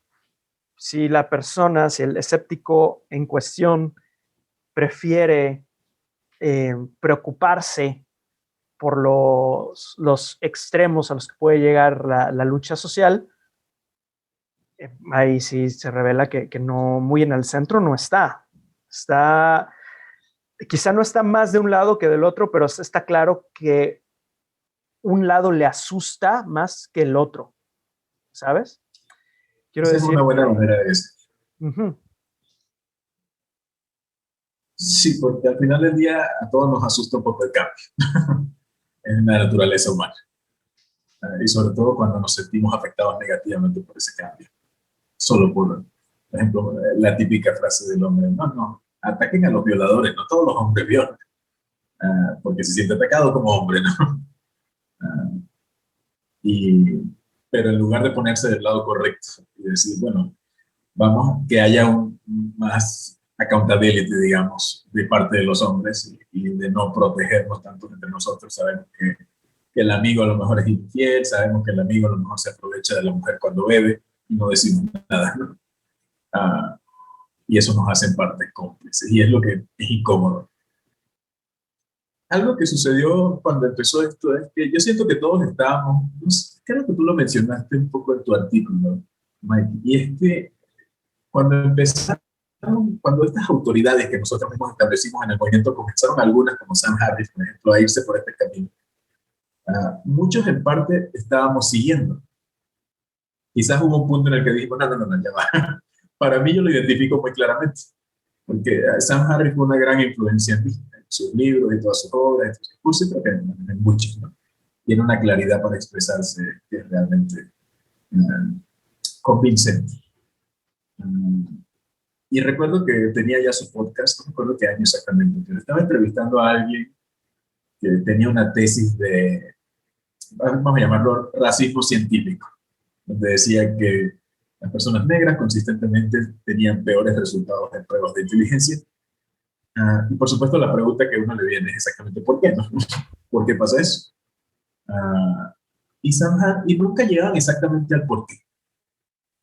si el escéptico en cuestión prefiere preocuparse por los extremos a los que puede llegar la lucha social, ahí sí se revela que no, muy en el centro no está. Está quizá no está más de un lado que del otro, pero está claro que un lado le asusta más que el otro, ¿sabes? Quiero Esa es decir una buena que... manera de decir. Uh-huh. Sí, porque al final del día a todos nos asusta un poco el cambio. Es una naturaleza humana. Y sobre todo cuando nos sentimos afectados negativamente por ese cambio. Solo por ejemplo, la típica frase del hombre, no, ataquen a los violadores, no todos los hombres violan, porque se siente atacado como hombre, ¿no? Uh, y, pero en lugar de ponerse del lado correcto y decir, bueno, vamos, que haya más accountability, digamos, de parte de los hombres y de no protegernos tanto entre nosotros. Sabemos que el amigo a lo mejor es infiel, sabemos que el amigo a lo mejor se aprovecha de la mujer cuando bebe y no decimos nada, ¿no? Uh, y eso nos hace en parte cómplices y es lo que es incómodo. Algo que sucedió cuando empezó esto es que yo siento que todos estábamos, no sé, creo que tú lo mencionaste un poco en tu artículo, Mike, y es que cuando empezaron, cuando estas autoridades que nosotros mismos establecimos en el movimiento comenzaron algunas, como Sam Harris, por ejemplo, a irse por este camino, muchos en parte estábamos siguiendo. Quizás hubo un punto en el que dijimos, no, ya va. Para mí yo lo identifico muy claramente, porque Sam Harris fue una gran influencia en mí, en sus libros y todas sus obras, en sus discursos, creo que en muchos, ¿no? Tiene una claridad para expresarse que es realmente convincente. Y recuerdo que tenía ya su podcast, no recuerdo qué año exactamente, pero estaba entrevistando a alguien que tenía una tesis de, vamos a llamarlo, racismo científico, donde decía que las personas negras consistentemente tenían peores resultados en pruebas de inteligencia. Y por supuesto la pregunta que a uno le viene es exactamente ¿por qué? ¿No? ¿Por qué pasa eso? Y nunca llegaban exactamente al por qué.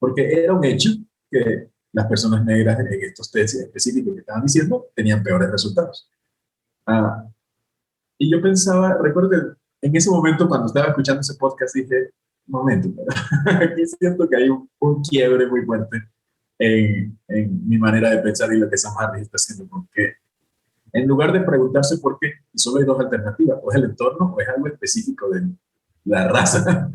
Porque era un hecho que las personas negras en estos test específicos que estaban diciendo tenían peores resultados. Ah, y yo pensaba, recuerdo que en ese momento cuando estaba escuchando ese podcast dije, un momento, aquí siento que hay un quiebre muy fuerte en mi manera de pensar y lo que Sam Harris está haciendo, porque en lugar de preguntarse por qué, y solo hay dos alternativas, o es el entorno o es algo específico de la raza,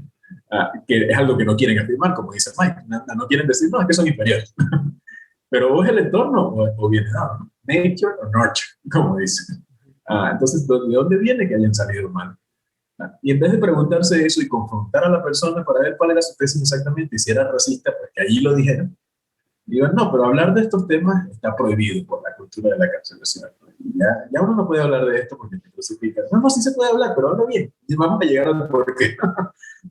que es algo que no quieren afirmar, como dice Mike, no quieren decir, no, es que son inferiores. Pero o es el entorno o viene dado, ¿no? Nature o nurture, como dicen. Entonces, ¿de dónde viene que hayan salido mal? Y en vez de preguntarse eso y confrontar a la persona para ver cuál era su tesis exactamente, y si era racista, pues que allí lo dijeron, digo, no, pero hablar de estos temas está prohibido por la cultura de la cancelación. Ya uno no puede hablar de esto porque te crucifican. No, sí se puede hablar, pero habla bien. Y vamos a llegar al por qué.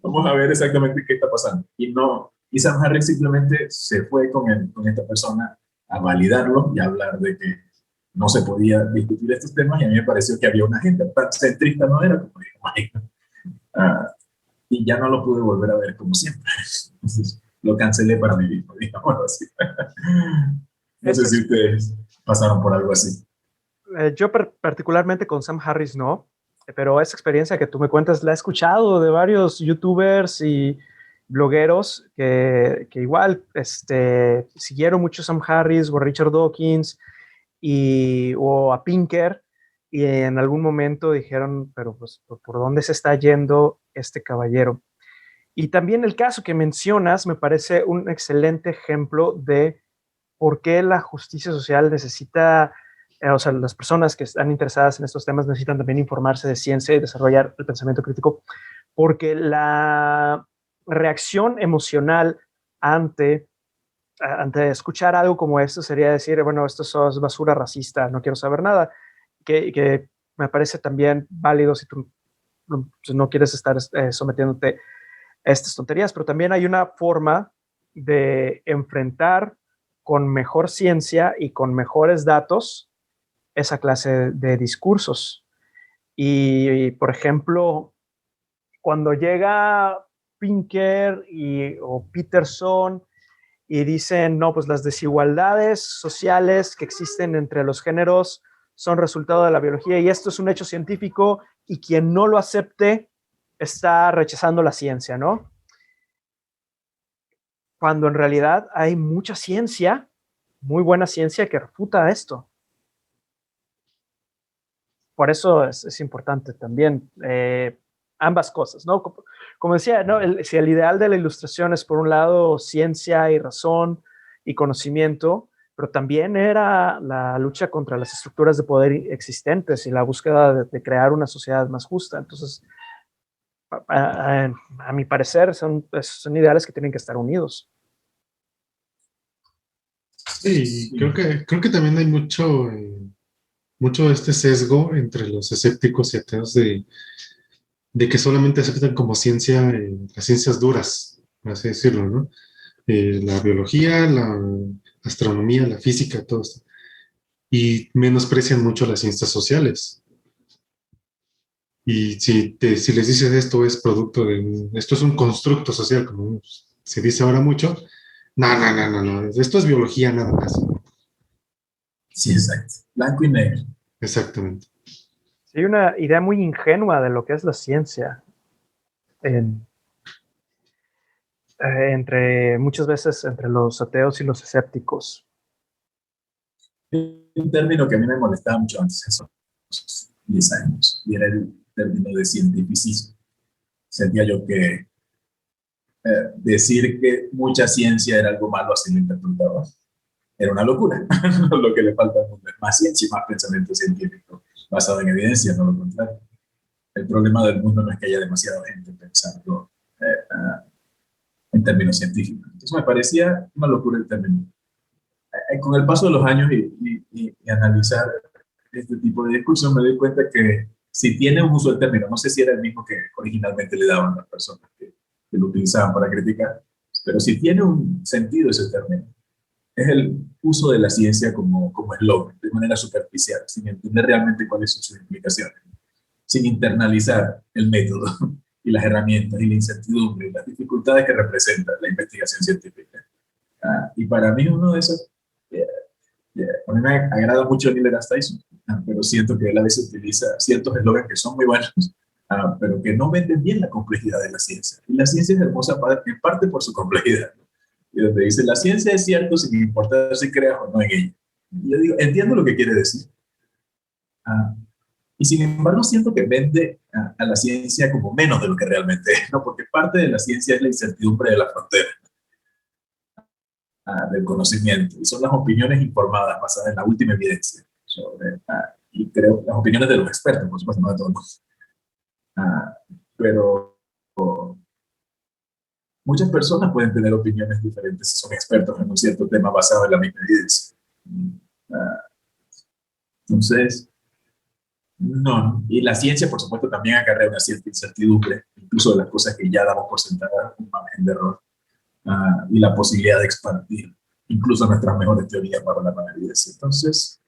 Vamos a ver exactamente qué está pasando. Y Sam Harris simplemente se fue con esta persona a validarlo y a hablar de que no se podía discutir estos temas y a mí me pareció que había una agenda tan centrista, no era como dijo Mike. Y ya no lo pude volver a ver como siempre. Entonces, lo cancelé para mi vida, digamos así. No sé si ustedes pasaron por algo así. Yo particularmente con Sam Harris no, pero esa experiencia que tú me cuentas la he escuchado de varios youtubers y blogueros que igual siguieron mucho a Sam Harris o a Richard Dawkins o a Pinker y en algún momento dijeron, pero pues, ¿por dónde se está yendo este caballero? Y también el caso que mencionas me parece un excelente ejemplo de por qué la justicia social necesita, o sea, las personas que están interesadas en estos temas necesitan también informarse de ciencia y desarrollar el pensamiento crítico, porque la reacción emocional ante escuchar algo como esto sería decir, bueno, esto es basura racista, no quiero saber nada, que me parece también válido si tú no quieres estar sometiéndote a estas tonterías, pero también hay una forma de enfrentar con mejor ciencia y con mejores datos esa clase de discursos. Y por ejemplo, cuando llega Pinker o Peterson y dicen, no, pues las desigualdades sociales que existen entre los géneros son resultado de la biología y esto es un hecho científico y quien no lo acepte está rechazando la ciencia, ¿no? Cuando en realidad hay mucha ciencia, muy buena ciencia que refuta esto. por eso es importante también ambas cosas, ¿no? Como decía, ¿no? Si el ideal de la ilustración es, por un lado, ciencia y razón y conocimiento, pero también era la lucha contra las estructuras de poder existentes y la búsqueda de crear una sociedad más justa. Entonces, a mi parecer, son ideales que tienen que estar unidos. Sí, creo que también hay mucho de este sesgo entre los escépticos y ateos de que solamente aceptan como ciencia las ciencias duras, por así decirlo, ¿no? La biología, la astronomía, la física, todo esto. Y menosprecian mucho las ciencias sociales. Y si les dices esto es producto esto es un constructo social, como se dice ahora mucho, no, esto es biología nada más. Sí, exacto. Blanco y negro. Exactamente. Sí, hay una idea muy ingenua de lo que es la ciencia. Muchas veces entre los ateos y los escépticos. Un término que a mí me molestaba mucho antes, esos 10 años, y era el término de cientificismo. Sentía yo que decir que mucha ciencia era algo malo, así lo interpretaba. Era una locura. Lo que le falta al mundo es más ciencia y más pensamiento científico basado en evidencia, no lo contrario. El problema del mundo no es que haya demasiada gente pensando en términos científicos. Entonces me parecía una locura el término. Con el paso de los años y analizar este tipo de discusión, me doy cuenta que si tiene un uso del término, no sé si era el mismo que originalmente le daban las personas que lo utilizaban para criticar, pero si tiene un sentido ese término, es el uso de la ciencia como eslogan, de manera superficial, sin entender realmente cuáles son sus implicaciones, sin internalizar el método y las herramientas y la incertidumbre y las dificultades que representa la investigación científica. Y para mí uno de esos, a mí me agrada mucho Neil deGrasse Tyson, pero siento que él a veces utiliza ciertos eslogans que son muy buenos, pero que no venden bien la complejidad de la ciencia. Y la ciencia es hermosa en parte por su complejidad, ¿no? Y donde dice, la ciencia es cierto sin importar si creas o no en ella. Y yo digo, entiendo lo que quiere decir. Y sin embargo siento que vende a la ciencia como menos de lo que realmente es, ¿no? Porque parte de la ciencia es la incertidumbre de la frontera del conocimiento, y son las opiniones informadas basadas en la última evidencia sobre, y creo, las opiniones de los expertos, por supuesto, no de todos los. Pero muchas personas pueden tener opiniones diferentes si son expertos en un cierto tema basado en la misma evidencia. Entonces, no, y la ciencia, por supuesto, también acarrea una cierta incertidumbre, incluso de las cosas que ya damos por sentadas, un margen de error, y la posibilidad de expandir incluso nuestras mejores teorías para la nueva evidencia. Entonces,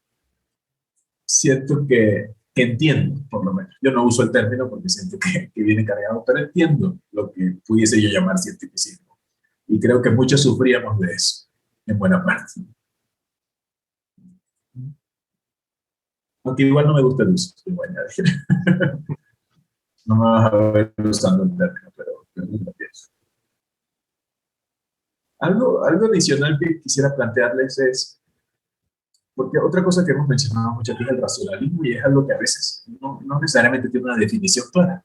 siento que entiendo, por lo menos. Yo no uso el término porque siento que viene cargado, pero entiendo lo que pudiese yo llamar cientificismo. Y creo que muchos sufríamos de eso, en buena parte. Aunque igual no me gusta el uso, te voy a añadir. No me vas a ver usando el término, pero lo pienso. Algo adicional que quisiera plantearles es, porque otra cosa que hemos mencionado mucho aquí es el racionalismo, y es algo que a veces no necesariamente tiene una definición clara.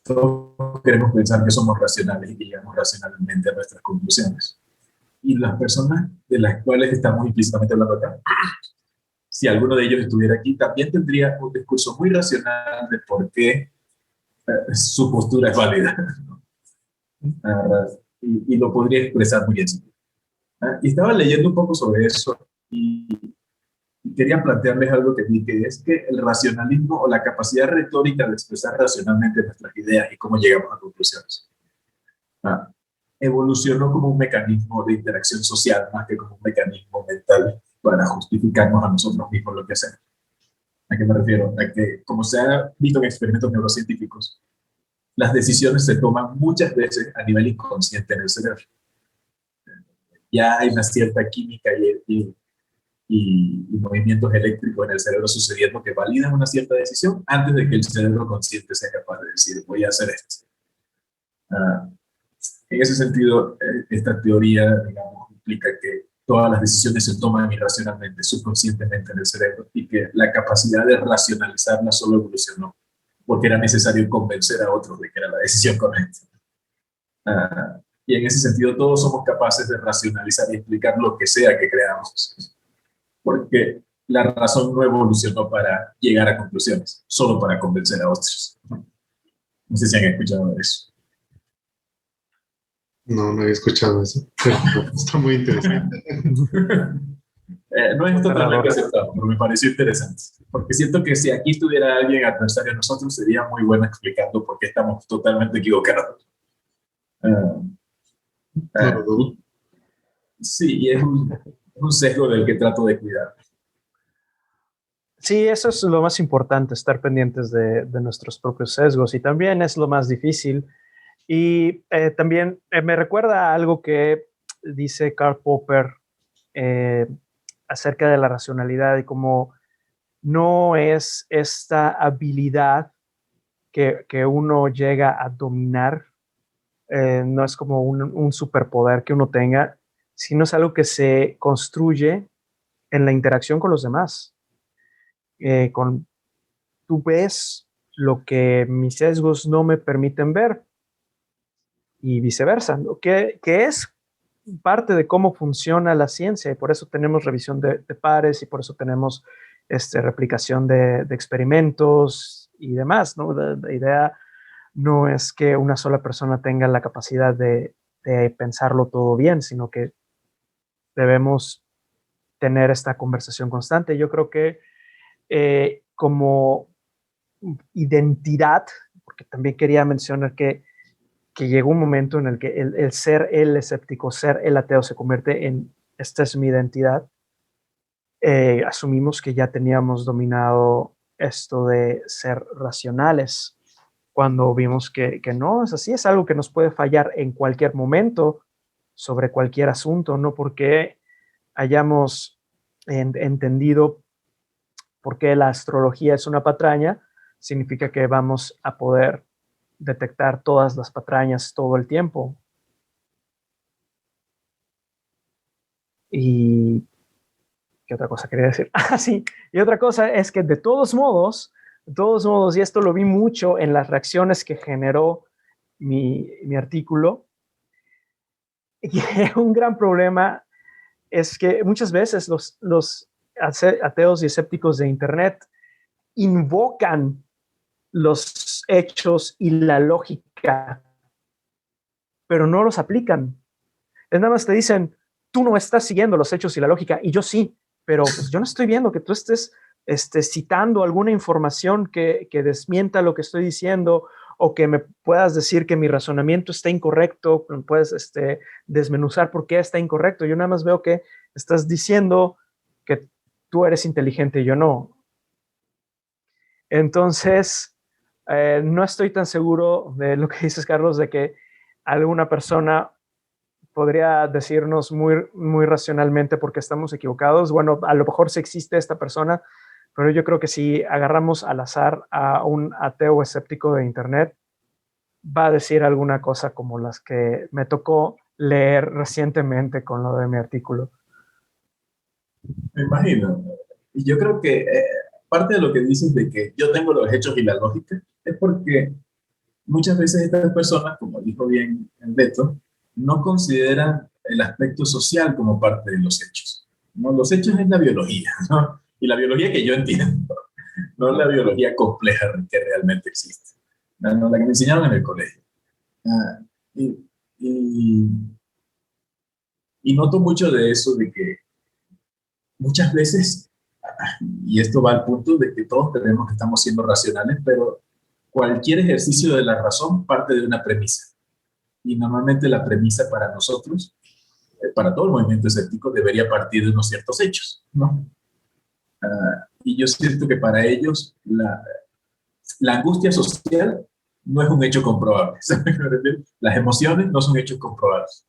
Todos queremos pensar que somos racionales y que llegamos racionalmente a nuestras conclusiones. Y las personas de las cuales estamos implícitamente hablando acá, si alguno de ellos estuviera aquí, también tendría un discurso muy racional de por qué su postura es válida. Y lo podría expresar muy bien. Y estaba leyendo un poco sobre eso y quería plantearles algo que vi, que es que el racionalismo o la capacidad retórica de expresar racionalmente nuestras ideas y cómo llegamos a conclusiones evolucionó como un mecanismo de interacción social más que como un mecanismo mental para justificarnos a nosotros mismos lo que hacemos. ¿A qué me refiero? A que, como se ha visto en experimentos neurocientíficos, las decisiones se toman muchas veces a nivel inconsciente en el cerebro. Ya hay una cierta química y movimientos eléctricos en el cerebro sucediendo que validan una cierta decisión antes de que el cerebro consciente sea capaz de decir, voy a hacer esto. En ese sentido, esta teoría, digamos, implica que todas las decisiones se toman irracionalmente, subconscientemente en el cerebro, y que la capacidad de racionalizarla solo evolucionó porque era necesario convencer a otros de que era la decisión correcta. Y en ese sentido todos somos capaces de racionalizar y explicar lo que sea que creamos, porque la razón no evolucionó para llegar a conclusiones, solo para convencer a otros. No sé si han escuchado de eso. No, no había escuchado eso. Pero está muy interesante. No es totalmente aceptado, pero me pareció interesante. Porque siento que si aquí tuviera alguien adversario a nosotros, sería muy bueno explicando por qué estamos totalmente equivocados. No lo dudo. Sí, y es un sesgo del que trato de cuidar. Sí, eso es lo más importante, estar pendientes de nuestros propios sesgos, y también es lo más difícil. Y también me recuerda a algo que dice Karl Popper acerca de la racionalidad y cómo no es esta habilidad que uno llega a dominar, no es como un superpoder que uno tenga, sino es algo que se construye en la interacción con los demás. Tú ves lo que mis sesgos no me permiten ver y viceversa, ¿no? que es parte de cómo funciona la ciencia, y por eso tenemos revisión de pares, y por eso tenemos replicación de experimentos y demás, ¿no? La idea no es que una sola persona tenga la capacidad de pensarlo todo bien, sino que debemos tener esta conversación constante. Yo creo que como identidad, porque también quería mencionar que llegó un momento en el que el ser el escéptico, ser el ateo se convierte en esta es mi identidad. Asumimos que ya teníamos dominado esto de ser racionales, cuando vimos que no es así, es algo que nos puede fallar en cualquier momento sobre cualquier asunto, no porque hayamos entendido por qué la astrología es una patraña, significa que vamos a poder detectar todas las patrañas todo el tiempo. Y ¿qué otra cosa quería decir? Sí, y otra cosa es que de todos modos, y esto lo vi mucho en las reacciones que generó mi artículo, y un gran problema es que muchas veces los ateos y escépticos de Internet invocan los hechos y la lógica, pero no los aplican. Es nada más te dicen, tú no estás siguiendo los hechos y la lógica, y yo sí, pero pues yo no estoy viendo que tú estés citando alguna información que desmienta lo que estoy diciendo, o que me puedas decir que mi razonamiento está incorrecto, puedes desmenuzar por qué está incorrecto. Yo nada más veo que estás diciendo que tú eres inteligente y yo no. Entonces, no estoy tan seguro de lo que dices, Carlos, de que alguna persona podría decirnos muy racionalmente porque estamos equivocados. Bueno, a lo mejor sí existe esta persona, pero yo creo que si agarramos al azar a un ateo escéptico de Internet, va a decir alguna cosa como las que me tocó leer recientemente con lo de mi artículo. Me imagino. Y yo creo que parte de lo que dices de que yo tengo los hechos y la lógica es porque muchas veces estas personas, como dijo bien el Beto, no consideran el aspecto social como parte de los hechos, ¿no? Los hechos es la biología, ¿no? Y la biología que yo entiendo, no la biología compleja que realmente existe, no la que me enseñaron en el colegio. Y, y, y noto mucho de eso, de que muchas veces, y esto va al punto de que todos tenemos que estamos siendo racionales, pero cualquier ejercicio de la razón parte de una premisa. Y normalmente la premisa para nosotros, para todo el movimiento escéptico, debería partir de unos ciertos hechos, ¿no? Y yo siento que para ellos la angustia social no es un hecho comprobable. Las emociones no son hechos comprobables.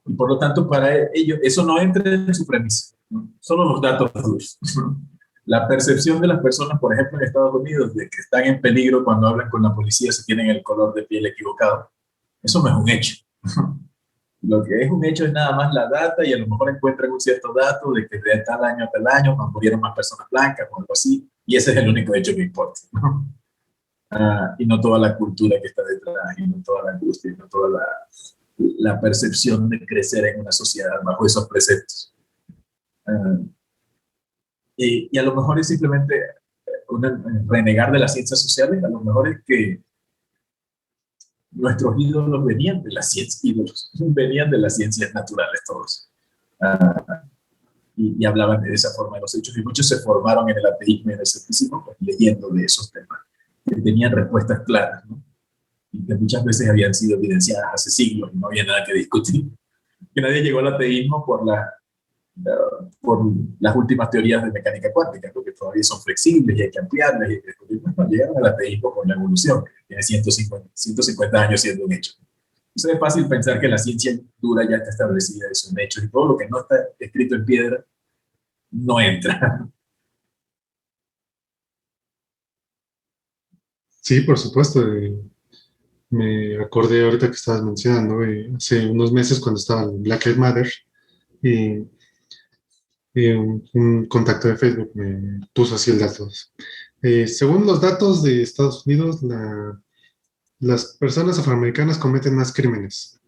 Y por lo tanto, para ellos, eso no entra en su premisa, ¿no? Solo los datos duros. La percepción de las personas, por ejemplo, en Estados Unidos, de que están en peligro cuando hablan con la policía si tienen el color de piel equivocado, eso no es un hecho. Lo que es un hecho es nada más la data y a lo mejor encuentran un cierto dato de que de tal año a tal año murieron más personas blancas o algo así, y ese es el único hecho que importa, ¿no? Y no toda la cultura que está detrás, y no toda la angustia, y no toda la percepción de crecer en una sociedad bajo esos preceptos. Uh, y a lo mejor es simplemente renegar de las ciencias sociales, a lo mejor es que nuestros ídolos venían de las ciencias, venían de las ciencias naturales todos. Y hablaban de esa forma de los hechos, y muchos se formaron en el ateísmo y en el escepticismo pues, leyendo de esos temas, que tenían respuestas claras, ¿no? Y que muchas veces habían sido evidenciadas hace siglos y no había nada que discutir. Que nadie llegó al ateísmo por las últimas teorías de mecánica cuántica, porque todavía son flexibles y hay que ampliarlas. Y bueno, llegaron al ateísmo por la evolución, que tiene 150 años siendo un hecho. Entonces es fácil pensar que la ciencia dura ya está establecida, son hechos, y todo lo que no está escrito en piedra no entra. Sí, por supuesto. Me acordé ahorita que estabas mencionando, hace unos meses cuando estaba en Black Lives Matter, y, un contacto de Facebook me puso así el dato. Según los datos de Estados Unidos, las personas afroamericanas cometen más crímenes.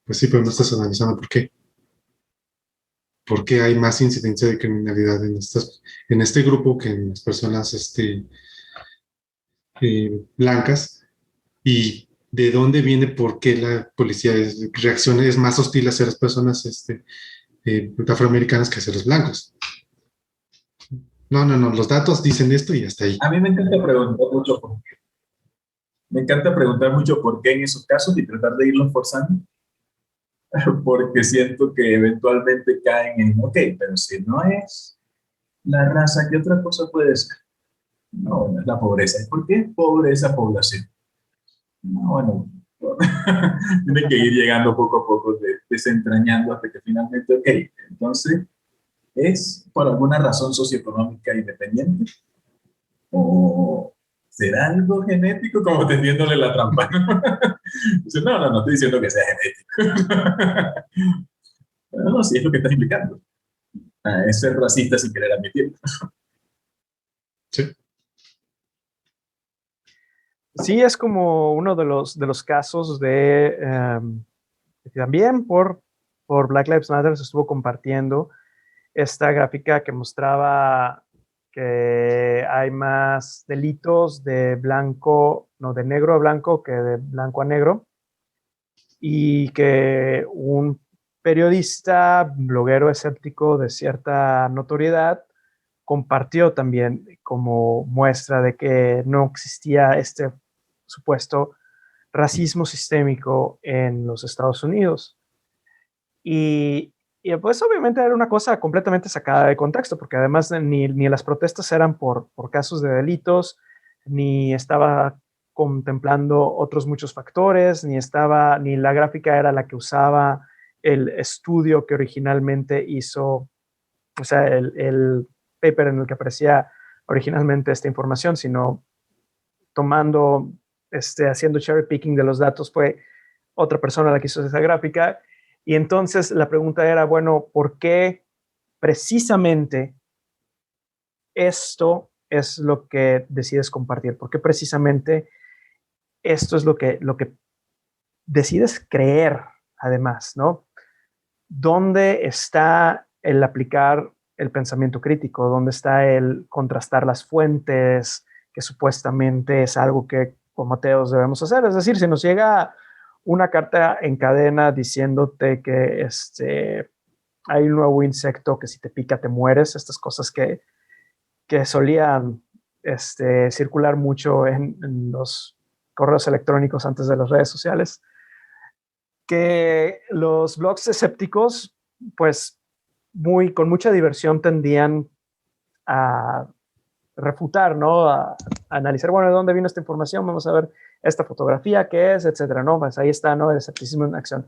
Pues sí, pero no estás analizando por qué. ¿Por qué hay más incidencia de criminalidad en este grupo que en las personas blancas? ¿Y de dónde viene por qué la policía reacciona, es más hostil hacia las personas afroamericanas que hacia los blancos? No, no, no, los datos dicen esto y hasta ahí. A mí me encanta preguntar mucho por qué. Me encanta preguntar mucho por qué en esos casos y tratar de irlos forzando, porque siento que eventualmente caen en, ok, pero si no es la raza, ¿qué otra cosa puede ser? No, no es la pobreza. ¿Y por qué es pobre esa población? No, bueno, tiene que ir llegando poco a poco, desentrañando hasta que finalmente, ok, entonces, ¿es por alguna razón socioeconómica independiente? ¿O será algo genético? Como tendiéndole la trampa. Dice, no, no, no estoy diciendo que sea genético. No, no, sí es lo que estás implicando. Es ser racista sin querer admitirlo. Sí. Sí, es como uno de los casos también por Black Lives Matter se estuvo compartiendo esta gráfica que mostraba que hay más delitos de blanco, no, de negro a blanco que de blanco a negro, y que un periodista, bloguero escéptico de cierta notoriedad, compartió también como muestra de que no existía este supuesto racismo sistémico en los Estados Unidos. Y pues obviamente era una cosa completamente sacada de contexto, porque además ni las protestas eran por casos de delitos, ni estaba contemplando otros muchos factores, ni la gráfica era la que usaba el estudio que originalmente hizo, o sea, el paper en el que aparecía originalmente esta información, sino tomando, haciendo cherry picking de los datos, fue otra persona la que hizo esa gráfica. Y entonces la pregunta era, bueno, ¿por qué precisamente esto es lo que decides compartir? ¿Por qué precisamente esto es lo que decides creer, además, ¿no? ¿Dónde está el aplicar el pensamiento crítico? ¿Dónde está el contrastar las fuentes, que supuestamente es algo que como ateos debemos hacer? Es decir, si nos llega una carta en cadena diciéndote que hay un nuevo insecto que si te pica te mueres, estas cosas que solían circular mucho en los correos electrónicos antes de las redes sociales, que los blogs escépticos, pues con mucha diversión tendían a refutar, ¿no? A analizar, bueno, ¿de dónde vino esta información? Vamos a ver esta fotografía, ¿qué es? Etcétera, ¿no? Pues ahí está, ¿no? El escepticismo en acción.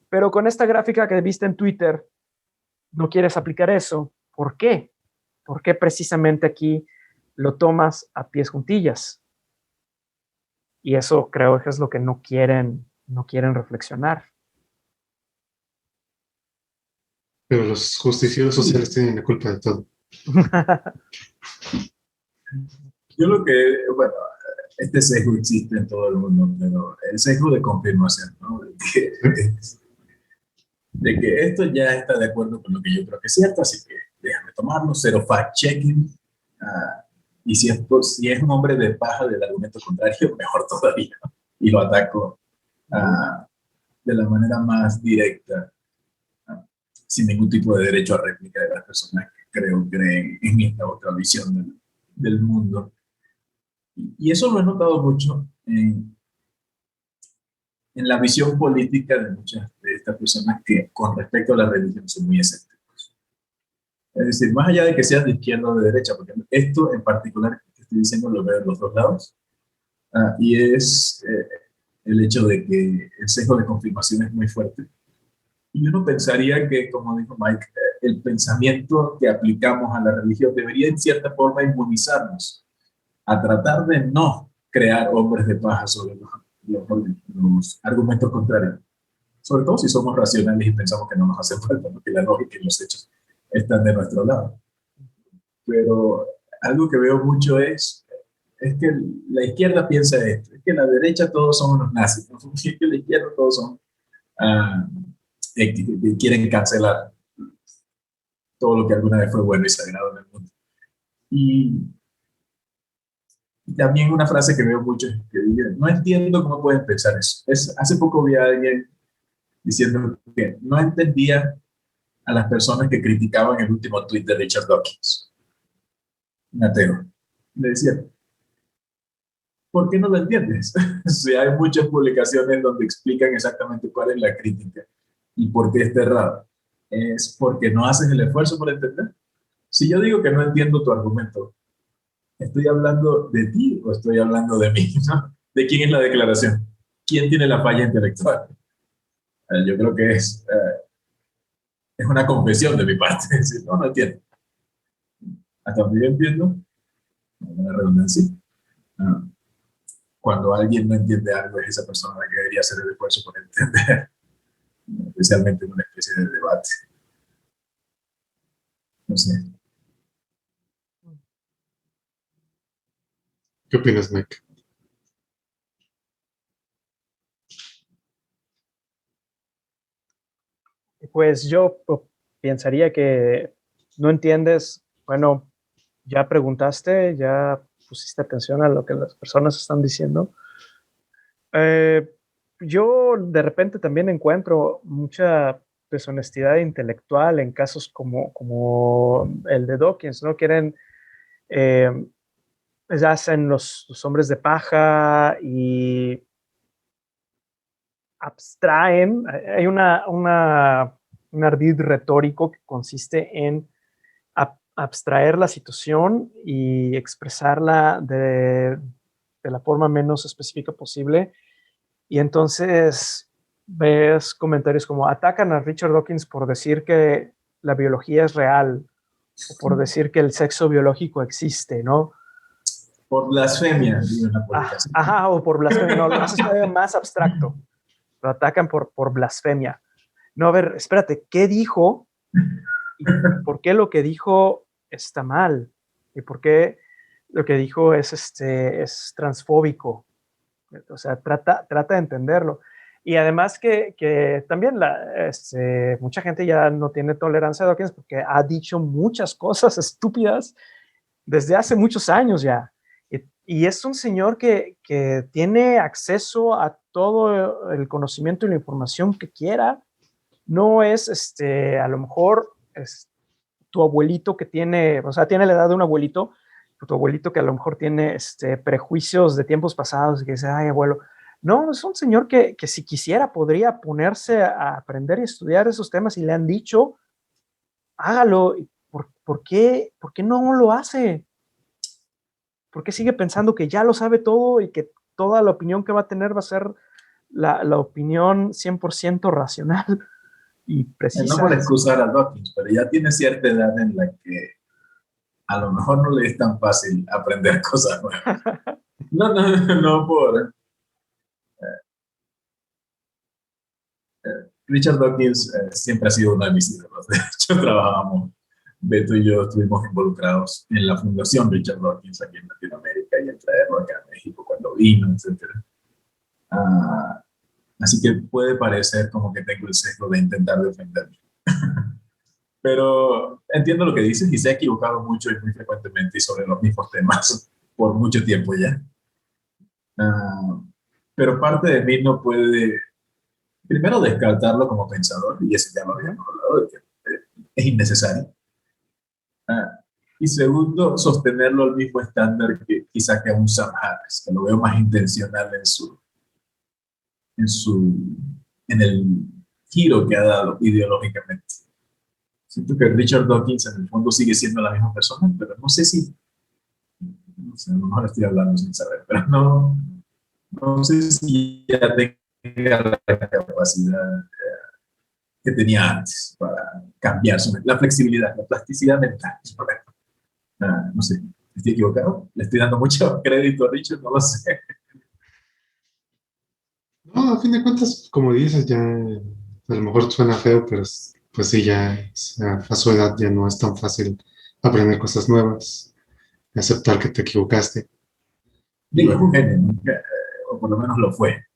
Pero con esta gráfica que viste en Twitter, no quieres aplicar eso. ¿Por qué? ¿Por qué precisamente aquí lo tomas a pies juntillas? Y eso creo que es lo que no quieren reflexionar. Pero los justicieros sociales tienen la culpa de todo. Yo lo que, bueno, este sesgo existe en todo el mundo, pero el sesgo de confirmación, ¿no? De que esto ya está de acuerdo con lo que yo creo que es cierto, así que déjame tomarlo, cero fact-checking. Y si es un hombre de paja del argumento contrario, mejor todavía, ¿no? Y lo ataco de la manera más directa, sin ningún tipo de derecho a réplica de las personas que creen en esta otra visión del mundo. Y eso lo he notado mucho en la visión política de muchas de estas personas que con respecto a la religión son muy escépticos. Es decir, más allá de que seas de izquierda o de derecha, porque esto en particular que estoy diciendo lo veo en los dos lados, y es el hecho de que el sesgo de confirmación es muy fuerte. Y uno pensaría que, como dijo Mike, el pensamiento que aplicamos a la religión debería en cierta forma inmunizarnos a tratar de no crear hombres de paja sobre los argumentos contrarios. Sobre todo si somos racionales y pensamos que no nos hace falta, porque la lógica y los hechos están de nuestro lado. Pero algo que veo mucho es que la izquierda piensa esto, es que la derecha todos son unos nazis, ¿no? Es que la izquierda todos son que quieren cancelar todo lo que alguna vez fue bueno y sagrado en el mundo. Y también una frase que veo mucho es que dice, no entiendo cómo pueden pensar eso. Hace poco vi a alguien diciendo que no entendía a las personas que criticaban el último tweet de Richard Dawkins, un ateo. Le decía, ¿por qué no lo entiendes? Si hay muchas publicaciones donde explican exactamente cuál es la crítica y por qué está errado. ¿Es porque no haces el esfuerzo por entender? Si yo digo que no entiendo tu argumento, ¿estoy hablando de ti o estoy hablando de mí? ¿No? ¿De quién es la declaración? ¿Quién tiene la falla intelectual? Yo creo que es una confesión de mi parte. Es decir, no entiendo. Hasta donde yo entiendo, una redundancia, cuando alguien no entiende algo es esa persona la que debería hacer el esfuerzo por entender, especialmente en una especie de debate. No sé. ¿Qué opinas, Mike? Pues yo pensaría que no entiendes, bueno, ya preguntaste, ya pusiste atención a lo que las personas están diciendo. Yo de repente también encuentro mucha deshonestidad intelectual en casos como el de Dawkins, ¿no? Quieren, ya hacen los hombres de paja y abstraen. Hay un ardid retórico que consiste en abstraer la situación y expresarla de la forma menos específica posible. Y entonces ves comentarios como atacan a Richard Dawkins por decir que la biología es real o por decir que el sexo biológico existe, ¿no? Por blasfemia, digo en la publicación. Ajá, o por blasfemia. No, lo haces todavía más abstracto. Lo atacan por blasfemia. No, a ver, espérate, ¿qué dijo? ¿Y por qué lo que dijo está mal? ¿Y por qué lo que dijo es transfóbico? O sea, trata de entenderlo. Y además que también mucha gente ya no tiene tolerancia a Dawkins porque ha dicho muchas cosas estúpidas desde hace muchos años ya. Y es un señor que tiene acceso a todo el conocimiento y la información que quiera. No es, a lo mejor, tu abuelito que tiene, o sea, tiene la edad de un abuelito, tu abuelito que a lo mejor tiene prejuicios de tiempos pasados, que dice, ay, abuelo. No, es un señor que si quisiera podría ponerse a aprender y estudiar esos temas y le han dicho, hágalo. ¿Por qué no lo hace? ¿Por qué sigue pensando que ya lo sabe todo y que toda la opinión que va a tener va a ser la opinión 100% racional y precisa? No por excusar a Dawkins, pero ya tiene cierta edad en la que a lo mejor no le es tan fácil aprender cosas nuevas. No por... Richard Dawkins siempre ha sido uno de mis ídolos. De hecho, trabajábamos, Beto y yo estuvimos involucrados en la fundación Richard Dawkins aquí en Latinoamérica y en traerlo acá a México cuando vino, etc. Así que puede parecer como que tengo el sesgo de intentar defenderlo. Pero entiendo lo que dices y se ha equivocado mucho y muy frecuentemente y sobre los mismos temas por mucho tiempo ya. Pero parte de mí no puede, primero, descartarlo como pensador, y eso ya lo habíamos hablado, de que es innecesario. Y segundo, sostenerlo al mismo estándar que quizá que a un Sam Harris, que lo veo más intencional en el giro que ha dado ideológicamente. Siento que Richard Dawkins en el fondo sigue siendo la misma persona, pero no sé si, no sé, a lo mejor estoy hablando sin saber, pero no sé si ya tenga la capacidad que tenía antes para cambiar la flexibilidad, la plasticidad mental. No sé, ¿estoy equivocado? ¿Le estoy dando mucho crédito a Richard? No lo sé. No, a fin de cuentas, como dices, ya a lo mejor suena feo, pero pues sí, ya a su edad ya no es tan fácil aprender cosas nuevas, aceptar que te equivocaste. Digo, es un genio, ¿no? O por lo menos lo fue.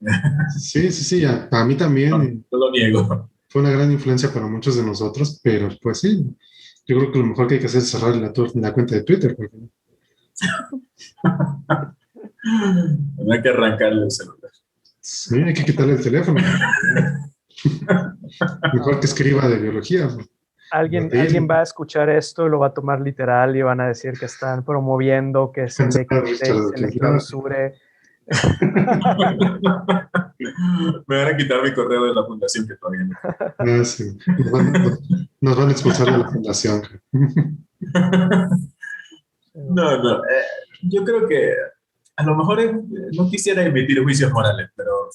Sí, a mí también. No lo niego. Fue una gran influencia para muchos de nosotros, pero pues sí, yo creo que lo mejor que hay que hacer es cerrar la cuenta de Twitter. Porque... No hay que arrancarle el celular. Sí, hay que quitarle el teléfono. Mejor que escriba de biología. Alguien va a escuchar esto y lo va a tomar literal y van a decir que están promoviendo que se le quite y se le clausure. Me van a quitar mi correo de la fundación que todavía no. Sí. Nos van a expulsar de la fundación. No. Yo creo que a lo mejor no quisiera emitir juicios morales, pero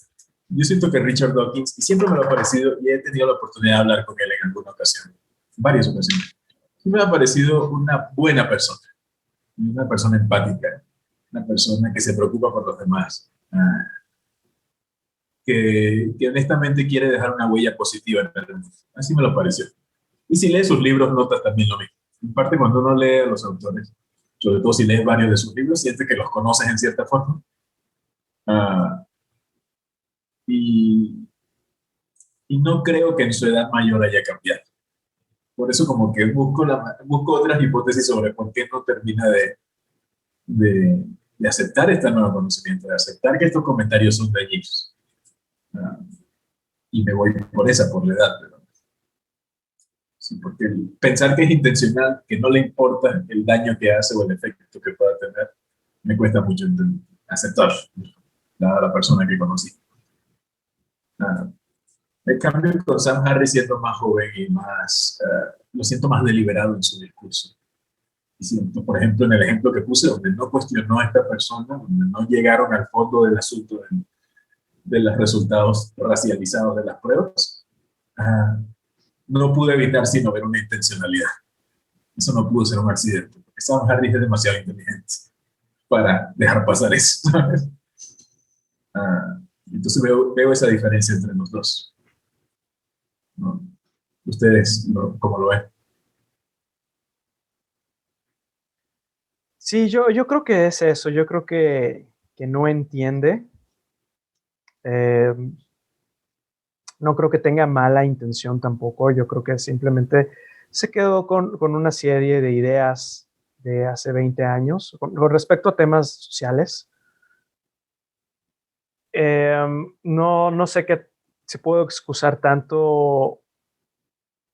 yo siento que Richard Dawkins, y siempre me lo ha parecido, y he tenido la oportunidad de hablar con él en alguna ocasión, varias ocasiones, siempre me ha parecido una buena persona, una persona empática, una persona que se preocupa por los demás, que honestamente quiere dejar una huella positiva en el mundo. Así me lo pareció. Y si lees sus libros, notas también lo mismo. En parte, cuando uno lee a los autores, sobre todo si lees varios de sus libros, sientes que los conoces en cierta forma. Y no creo que en su edad mayor haya cambiado. Por eso como que busco otras hipótesis sobre por qué no termina de aceptar este nuevo conocimiento, de aceptar que estos comentarios son dañinos. Y me voy por la edad. Pero, sí, porque pensar que es intencional, que no le importa el daño que hace o el efecto que pueda tener, me cuesta mucho aceptar la persona que conocí. En cambio, con Sam Harris siento más joven y lo siento más deliberado en su discurso. Y siento, por ejemplo, en el ejemplo que puse, donde no cuestionó a esta persona, donde no llegaron al fondo del asunto de los resultados racializados de las pruebas, no pude evitar sino ver una intencionalidad. Eso no pudo ser un accidente, porque Sam Harris es demasiado inteligente para dejar pasar eso. Entonces veo esa diferencia entre los dos. ¿No? ¿Ustedes cómo lo ven? Sí, yo creo que es eso. Yo creo que no entiende. No creo que tenga mala intención tampoco. Yo creo que simplemente se quedó con una serie de ideas de hace 20 años con respecto a temas sociales. No sé qué se puede excusar tanto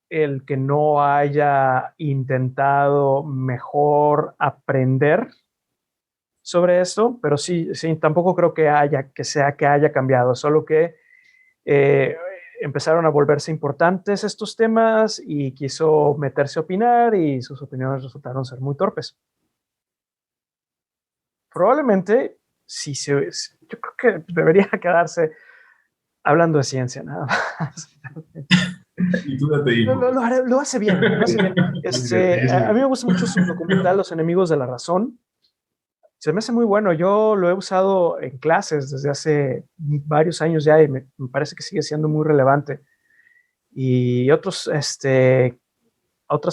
el que no haya intentado mejor aprender sobre esto, pero sí, tampoco creo que haya cambiado, solo que empezaron a volverse importantes estos temas y quiso meterse a opinar y sus opiniones resultaron ser muy torpes. Probablemente, yo creo que debería quedarse hablando de ciencia nada más. Y tú date lo hace bien. Lo hace bien. A mí me gusta mucho su documental Los enemigos de la razón. Se me hace muy bueno. Yo lo he usado en clases desde hace varios años ya y me parece que sigue siendo muy relevante. Y otras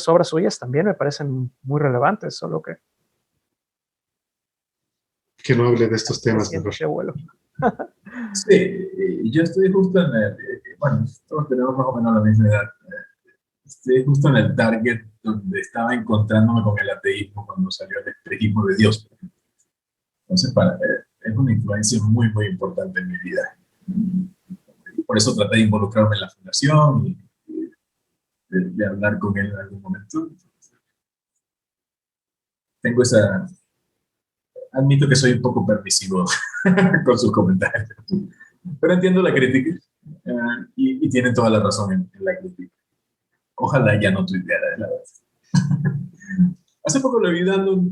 obras suyas también me parecen muy relevantes, solo que no hable de estos temas mejor. Abuelo. Sí, yo estoy justo en bueno, todos tenemos más o menos la misma edad. Estoy justo en el target donde estaba encontrándome con el ateísmo cuando salió el espejismo de Dios. Entonces, es una influencia muy, muy importante en mi vida. Por eso traté de involucrarme en la fundación y de hablar con él en algún momento. Tengo admito que soy un poco permisivo con sus comentarios, pero entiendo la crítica y tienen toda la razón en la crítica. Ojalá ya no tuiteara, la verdad. Hace poco le vi dando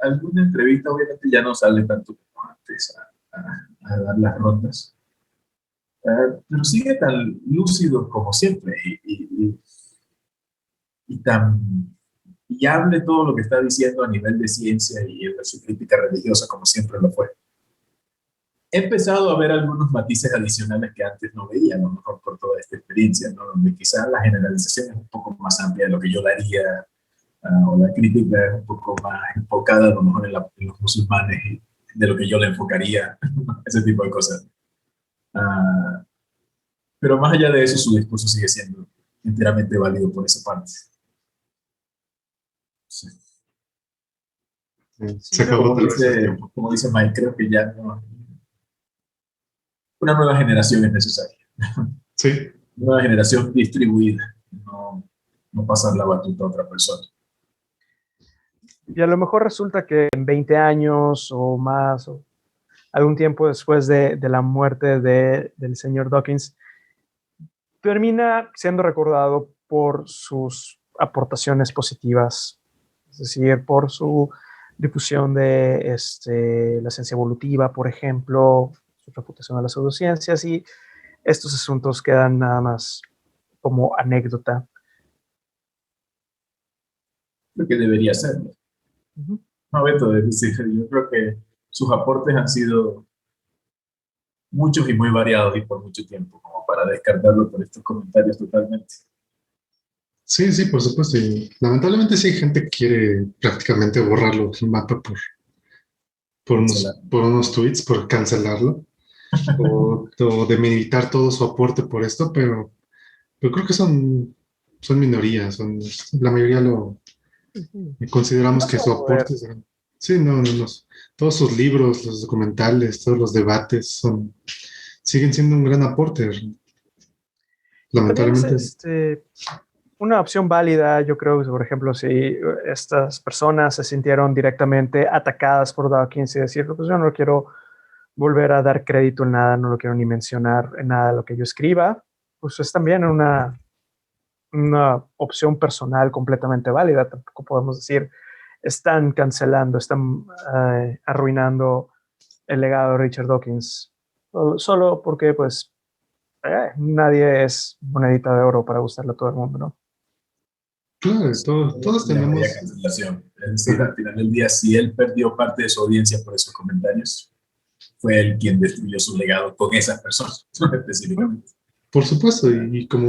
alguna entrevista, obviamente ya no sale tanto como antes a dar las rondas, pero sigue tan lúcido como siempre y tan viable todo lo que está diciendo a nivel de ciencia y en su crítica religiosa como siempre lo fue. He empezado a ver algunos matices adicionales que antes no veía, a lo mejor por toda esta experiencia, ¿no? Donde quizás la generalización es un poco más amplia de lo que yo daría, o la crítica es un poco más enfocada a lo mejor en los musulmanes y de lo que yo le enfocaría, ese tipo de cosas. Pero más allá de eso, su discurso sigue siendo enteramente válido por esa parte. Sí. Se acabó como dice Mike, creo que ya no. Una nueva generación es necesaria. Sí. Una nueva generación distribuida, no pasar la batuta a otra persona. Y a lo mejor resulta que en 20 años o más, o algún tiempo después de la muerte del señor Dawkins, termina siendo recordado por sus aportaciones positivas, es decir, por su difusión de la ciencia evolutiva, por ejemplo, su reputación a las pseudociencias, y estos asuntos quedan nada más como anécdota. Lo que debería ser. No, Beto, es decir, yo creo que sus aportes han sido muchos y muy variados y por mucho tiempo, como para descartarlo por estos comentarios totalmente. Sí, sí, por supuesto. Y lamentablemente sí hay gente que quiere prácticamente borrarlo del mapa por unos tweets, por cancelarlo, o demeritar todo su aporte por esto, pero creo que son minorías, la mayoría consideramos que su aporte es grande. Sí, no. Todos sus libros, los documentales, todos los debates siguen siendo un gran aporte. Lamentablemente. Es, una opción válida, yo creo que, por ejemplo, si estas personas se sintieron directamente atacadas por Dawkins y decir, pues yo no quiero volver a dar crédito en nada, no lo quiero ni mencionar en nada de lo que yo escriba, pues es también una opción personal completamente válida. Tampoco podemos decir, están cancelando, están arruinando el legado de Richard Dawkins, solo porque pues nadie es monedita de oro para gustarle a todo el mundo, ¿no? Claro, todos tenemos... cancelación. Es decir, al final del día, si él perdió parte de su audiencia por esos comentarios, fue él quien destruyó su legado con esas personas, específicamente. Por supuesto, y como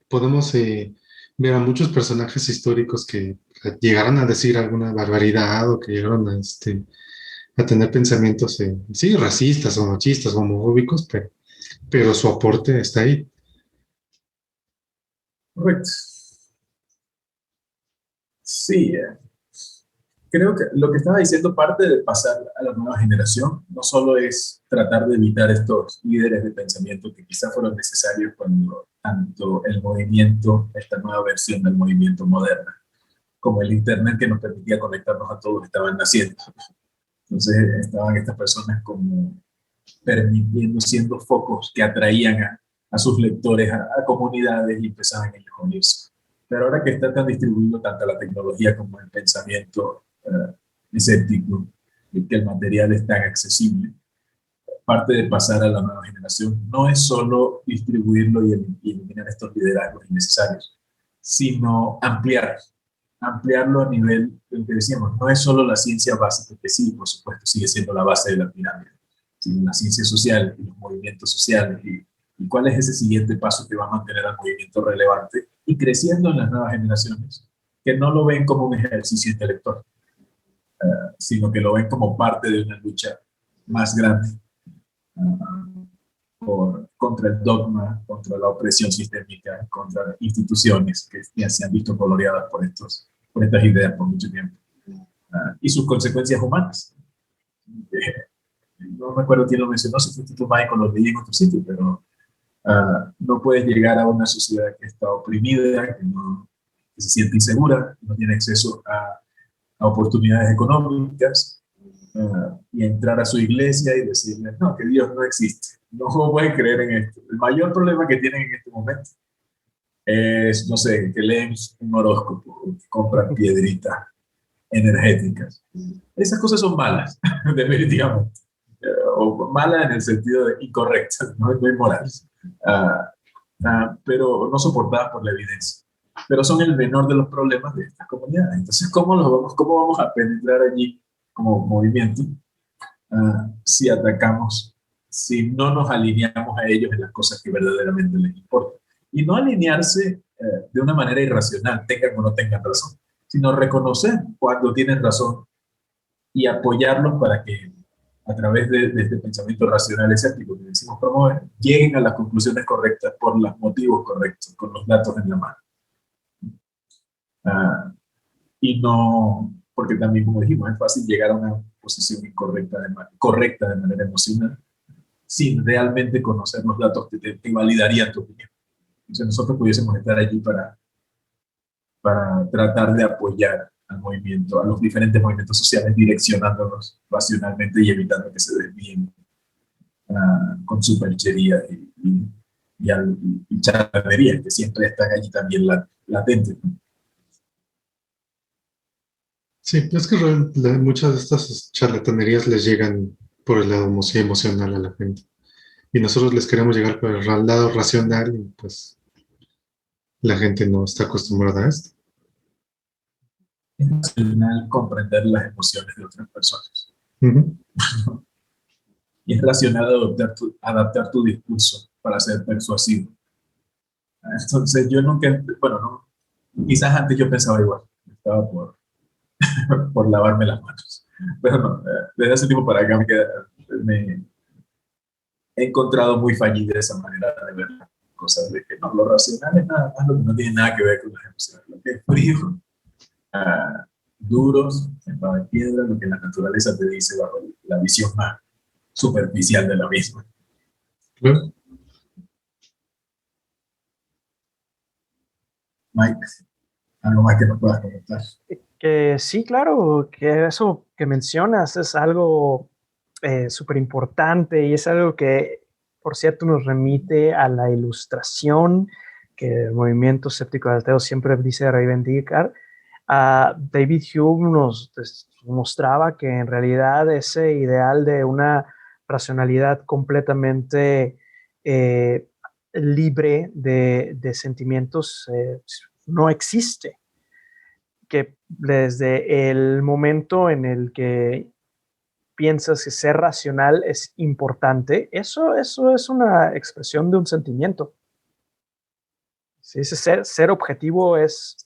podemos ver a muchos personajes históricos que llegaron a decir alguna barbaridad o que llegaron a tener pensamientos, sí, racistas o machistas o homofóbicos, pero su aporte está ahí. Correcto. Sí, creo que lo que estaba diciendo, parte de pasar a la nueva generación, no solo es tratar de evitar estos líderes de pensamiento que quizás fueron necesarios cuando tanto el movimiento, esta nueva versión del movimiento moderno, como el Internet que nos permitía conectarnos a todos, estaban naciendo. Entonces estaban estas personas como permitiendo, siendo focos que atraían a sus lectores, a comunidades, y empezaban ellos a unirse. Pero ahora que está tan distribuido tanto la tecnología como el pensamiento escéptico, y que el material es tan accesible, parte de pasar a la nueva generación no es solo distribuirlo y eliminar estos liderazgos innecesarios, sino ampliarlo a nivel, lo que decíamos, no es solo la ciencia básica, que sí, por supuesto, sigue siendo la base de la pirámide, sino la ciencia social y los movimientos sociales y ¿Y cuál es ese siguiente paso que va a mantener al movimiento relevante y creciendo en las nuevas generaciones, que no lo ven como un ejercicio intelectual, sino que lo ven como parte de una lucha más grande contra el dogma, contra la opresión sistémica, contra instituciones que ya se han visto coloreadas por estas ideas por mucho tiempo, y sus consecuencias humanas. No me acuerdo quién lo mencionó, si fue Tito Michael, lo leí en otro sitio, pero no puedes llegar a una sociedad que está oprimida, que se siente insegura, que no tiene acceso a oportunidades económicas, y entrar a su iglesia y decirle, no, que Dios no existe, no pueden creer en esto. El mayor problema que tienen en este momento es, no sé, que leen un horóscopo, que compran piedritas energéticas. Esas cosas son malas, definitivamente. O malas en el sentido de incorrectas, no inmorales. Pero no soportadas por la evidencia. Pero son el menor de los problemas de estas comunidades. Entonces, ¿cómo vamos a penetrar allí como movimiento si atacamos, si no nos alineamos a ellos en las cosas que verdaderamente les importan? Y no alinearse de una manera irracional, tengan o no tengan razón, sino reconocer cuando tienen razón y apoyarlos para que a través de este pensamiento racional escéptico que decimos promover, lleguen a las conclusiones correctas por los motivos correctos, con los datos en la mano. Y no, porque también, como dijimos, es fácil llegar a una posición incorrecta correcta de manera emocional, sin realmente conocer los datos que validarían tu opinión. Entonces nosotros pudiésemos estar allí para tratar de apoyar al movimiento, a los diferentes movimientos sociales, direccionándolos racionalmente y evitando que se desvíen con superchería y charlatanería, que siempre están allí también latentes, ¿no? Sí, es que muchas de estas charlatanerías les llegan por el lado emocional a la gente. Y nosotros les queremos llegar por el lado racional y pues la gente no está acostumbrada a esto. Es racional comprender las emociones de otras personas. Y es racional adaptar tu discurso para ser persuasivo. Entonces yo nunca, bueno, no, quizás antes yo pensaba igual, estaba por lavarme las manos. Pero no, desde hace tiempo para acá me he encontrado muy fallida esa manera de ver las cosas, de que no, lo racional es nada más lo que no tiene nada que ver con las emociones, lo que es frío, duros, sentado en piedra, lo que la naturaleza te dice bajo la visión más superficial de la misma. ¿Claro? Mike, ¿algo más que nos puedas comentar? Que sí, claro, que eso que mencionas es algo súper importante y es algo que, por cierto, nos remite a la ilustración que el movimiento escéptico de ateo siempre dice reivindicar. David Hume nos mostraba que en realidad ese ideal de una racionalidad completamente libre de sentimientos no existe. Que desde el momento en el que piensas que ser racional es importante, eso es una expresión de un sentimiento. Si ese ser objetivo es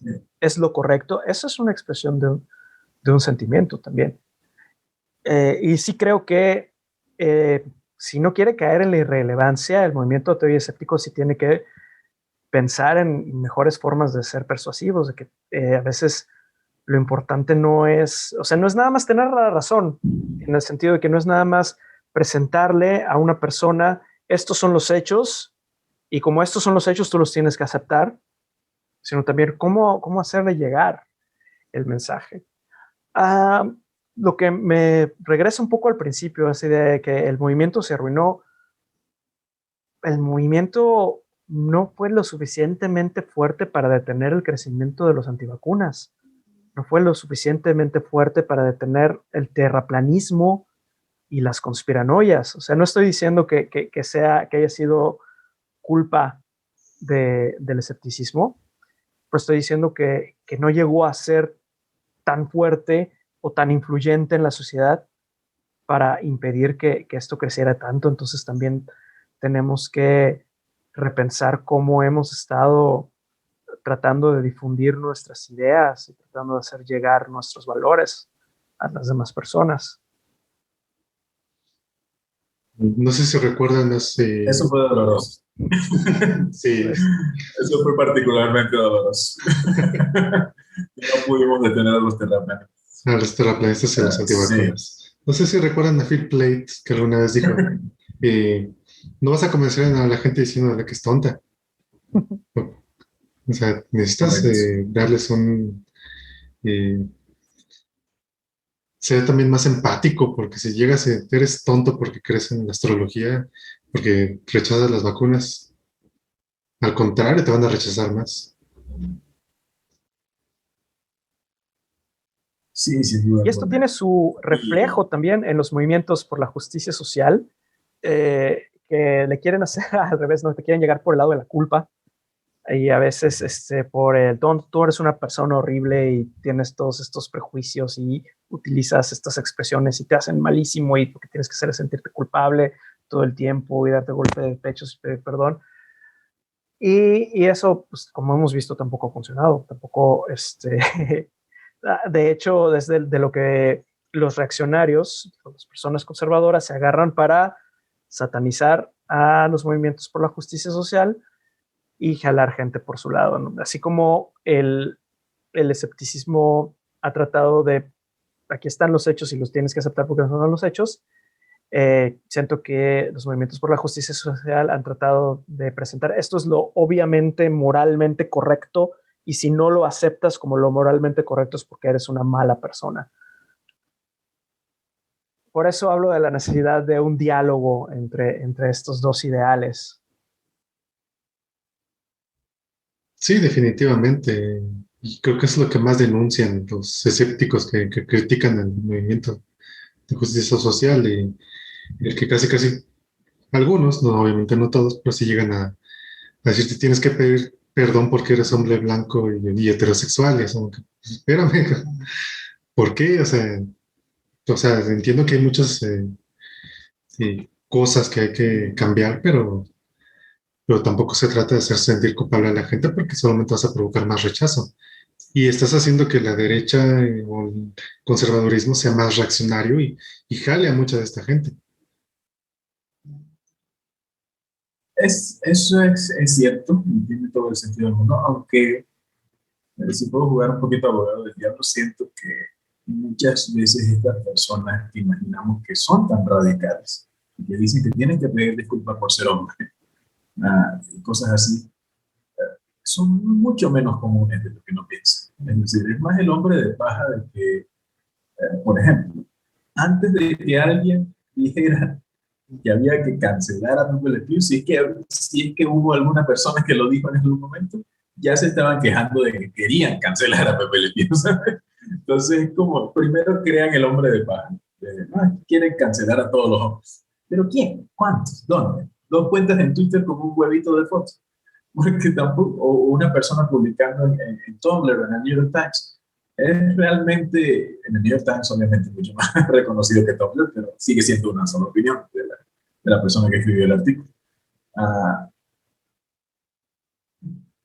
lo correcto, eso es una expresión de un sentimiento también. Y sí creo que si no quiere caer en la irrelevancia, el movimiento ateo y escéptico sí tiene que pensar en mejores formas de ser persuasivos, de que a veces lo importante no es, o sea, no es nada más tener la razón, en el sentido de que no es nada más presentarle a una persona, estos son los hechos, y como estos son los hechos, tú los tienes que aceptar, sino también cómo hacerle llegar el mensaje. Lo que me regresa un poco al principio, esa idea de que el movimiento se arruinó. El movimiento no fue lo suficientemente fuerte para detener el crecimiento de los antivacunas. No fue lo suficientemente fuerte para detener el terraplanismo y las conspiranoias. O sea, no estoy diciendo que haya sido culpa del escepticismo, pero estoy diciendo que no llegó a ser tan fuerte o tan influyente en la sociedad para impedir que esto creciera tanto. Entonces también tenemos que repensar cómo hemos estado tratando de difundir nuestras ideas y tratando de hacer llegar nuestros valores a las demás personas. No sé si recuerdan Eso fue doloroso. Sí. Eso fue particularmente doloroso. No pudimos detener a los terraplanistas. A los terraplanistas y a los antivacunas. Sí. No sé si recuerdan a Phil Plait, que alguna vez dijo, no vas a convencer a la gente diciéndole que es tonta. O sea, necesitas darles ser también más empático, porque si llegas a eres tonto porque crees en la astrología, porque rechazas las vacunas, al contrario, te van a rechazar más. Sí, sin duda. Y esto tiene su reflejo también en los movimientos por la justicia social, que le quieren hacer al revés, ¿no? Te quieren llegar por el lado de la culpa. Y a veces por el tú eres una persona horrible y tienes todos estos prejuicios y utilizas estas expresiones y te hacen malísimo y lo que tienes que hacer es sentirte culpable todo el tiempo y darte golpe de pecho y pedir perdón. Y eso, pues, como hemos visto, tampoco ha funcionado. Tampoco, de hecho, desde de lo que los reaccionarios, las personas conservadoras se agarran para satanizar a los movimientos por la justicia social y jalar gente por su lado, ¿no? Así como el escepticismo ha tratado de, aquí están los hechos y los tienes que aceptar porque no son los hechos, siento que los movimientos por la justicia social han tratado de presentar esto es lo obviamente moralmente correcto y si no lo aceptas como lo moralmente correcto es porque eres una mala persona. Por eso hablo de la necesidad de un diálogo entre estos dos ideales. Sí, definitivamente. Y creo que es lo que más denuncian los escépticos que critican el movimiento de justicia social y el que casi, algunos, no, obviamente no todos, pero sí llegan a decir que tienes que pedir perdón porque eres hombre blanco y heterosexual. Y es como que, espérame, ¿por qué? O sea, entiendo que hay muchas cosas que hay que cambiar, pero tampoco se trata de hacer sentir culpable a la gente porque solamente vas a provocar más rechazo. Y estás haciendo que la derecha o el conservadurismo sea más reaccionario y jale a mucha de esta gente. Eso es cierto, y tiene todo el sentido del mundo, aunque si puedo jugar un poquito abogado del diablo, siento que muchas veces estas personas que imaginamos que son tan radicales, que dicen que tienen que pedir disculpas por ser hombre, cosas así, son mucho menos comunes de lo que uno piensa. Es decir, es más el hombre de paja de que, por ejemplo, antes de que alguien dijera que había que cancelar a Pepe Le Pew, si es que hubo alguna persona que lo dijo en algún momento, ya se estaban quejando de que querían cancelar a Pepe Le Pew, ¿sabes? Entonces, como primero crean el hombre de paja, quieren cancelar a todos los hombres. ¿Pero quién? ¿Cuántos? ¿Dónde? 2 cuentas en Twitter con un huevito de fotos. Porque tampoco, o una persona publicando en Tumblr o en el New York Times. Es realmente, en el New York Times obviamente mucho más reconocido que Tumblr, pero sigue siendo una sola opinión de la persona que escribió el artículo.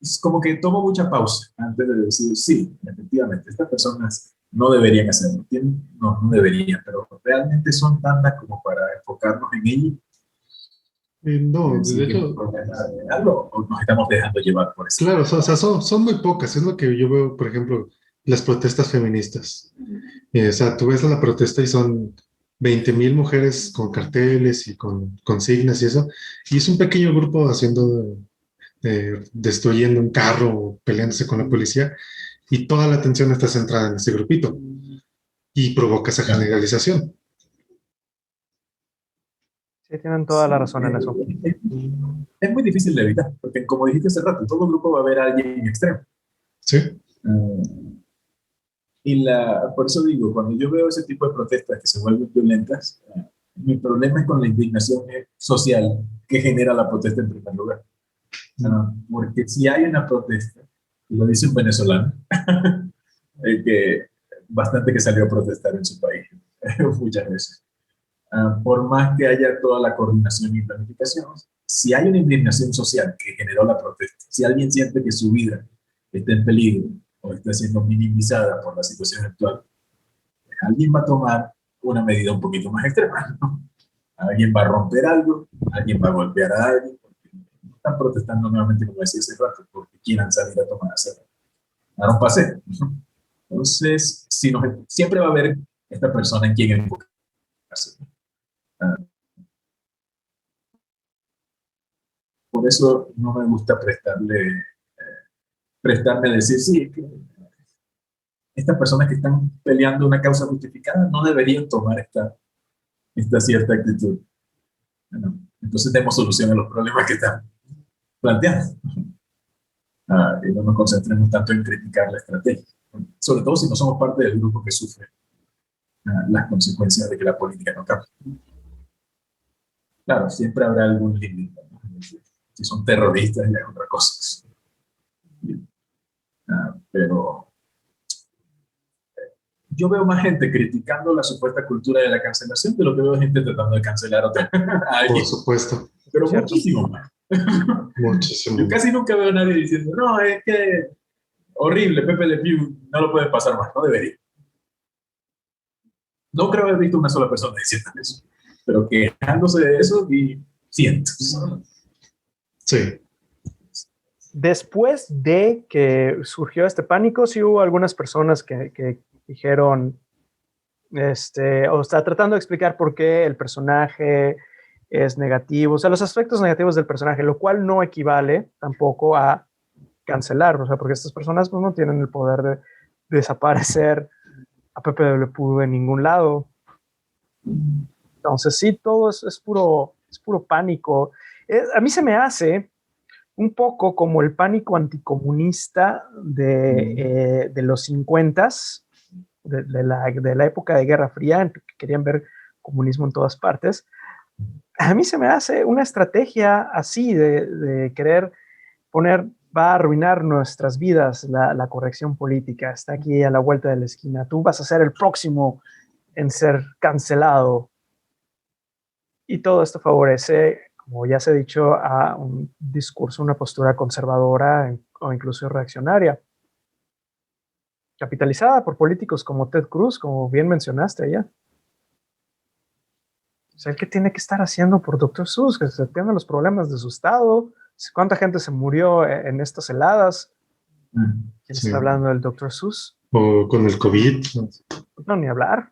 Es como que tomo mucha pausa antes de decir, sí, efectivamente, estas personas no deberían hacerlo. No deberían, pero realmente son tantas como para enfocarnos en ello. No, de hecho, algo o nos estamos dejando llevar por eso. Claro, o sea, son muy pocas. Es lo que yo veo, por ejemplo, las protestas feministas. O sea, tú ves la protesta y son 20,000 mujeres con carteles y con consignas y eso. Y es un pequeño grupo destruyendo un carro o peleándose con la policía. Y toda la atención está centrada en ese grupito. Y provoca esa generalización. Sí, tienen toda la razón en eso. Es muy difícil de evitar, porque como dijiste hace rato, en todo grupo va a haber alguien extremo. Sí. Por eso digo, cuando yo veo ese tipo de protestas que se vuelven violentas, mi problema es con la indignación social que genera la protesta en primer lugar. Porque si hay una protesta, y lo dice un venezolano, que bastante que salió a protestar en su país, muchas veces. Por más que haya toda la coordinación y planificación, si hay una indignación social que generó la protesta, si alguien siente que su vida está en peligro o está siendo minimizada por la situación actual, alguien va a tomar una medida un poquito más extrema, ¿no? Alguien va a romper algo, alguien va a golpear a alguien, porque no están protestando nuevamente, como decía hace rato, porque quieran salir a tomar a dar un paseo. Entonces, siempre va a haber esta persona en quien enfocarse. Por eso no me gusta prestarme a decir, sí, es que estas personas que están peleando una causa justificada no deberían tomar esta cierta actitud. Bueno, entonces demos solución a los problemas que están planteando. Y no nos concentremos tanto en criticar la estrategia, sobre todo si no somos parte del grupo que sufre las consecuencias de que la política no cambie. Claro, siempre habrá algún límite, ¿no? Si son terroristas ya es otra cosa. Pero yo veo más gente criticando la supuesta cultura de la cancelación de lo que veo gente tratando de cancelar a alguien. Por supuesto. Pero muchísimo más. Muchísimo. Yo casi nunca veo a nadie diciendo, no, es que horrible, Pepe Le Pew, no lo pueden pasar más, no debería. No creo haber visto una sola persona diciendo eso, pero quejándose de eso vi cientos. Sí. Después de que surgió este pánico, sí hubo algunas personas que dijeron, o está tratando de explicar por qué el personaje es negativo, o sea, los aspectos negativos del personaje, lo cual no equivale tampoco a cancelar, o sea, porque estas personas pues, no tienen el poder de desaparecer a Pepe Le Pew de ningún lado. Entonces, sí, todo es puro pánico. A mí se me hace un poco como el pánico anticomunista de los 50s, de la época de Guerra Fría, en que querían ver comunismo en todas partes. A mí se me hace una estrategia así de querer va a arruinar nuestras vidas la corrección política, está aquí a la vuelta de la esquina, tú vas a ser el próximo en ser cancelado. Y todo esto favorece, como ya se ha dicho, a un discurso, una postura conservadora o incluso reaccionaria, capitalizada por políticos como Ted Cruz, como bien mencionaste allá. O sea, el que tiene que estar haciendo por Dr. Seuss, que se atienda los problemas de su estado, cuánta gente se murió en estas heladas. ¿Quién está hablando del Dr. Seuss? O con el COVID. No, ni hablar.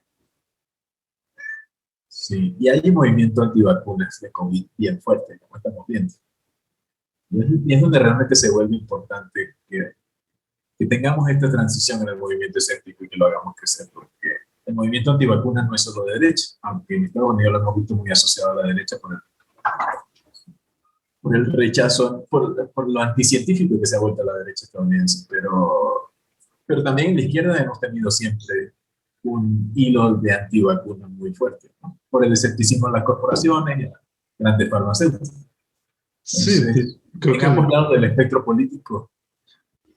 Sí, y hay un movimiento antivacunas de COVID bien fuerte, como estamos viendo. Y es donde realmente se vuelve importante que tengamos esta transición en el movimiento escéptico y que lo hagamos crecer, porque el movimiento antivacunas no es solo de derecha, aunque en Estados Unidos lo hemos visto muy asociado a la derecha por el rechazo, por lo anticientífico que se ha vuelto a la derecha estadounidense, pero también en la izquierda hemos tenido siempre un hilo de antivacunas muy fuerte, ¿no? Por el escepticismo en las corporaciones y en las grandes farmacéuticas. Sí, creo que en ambos lados del espectro político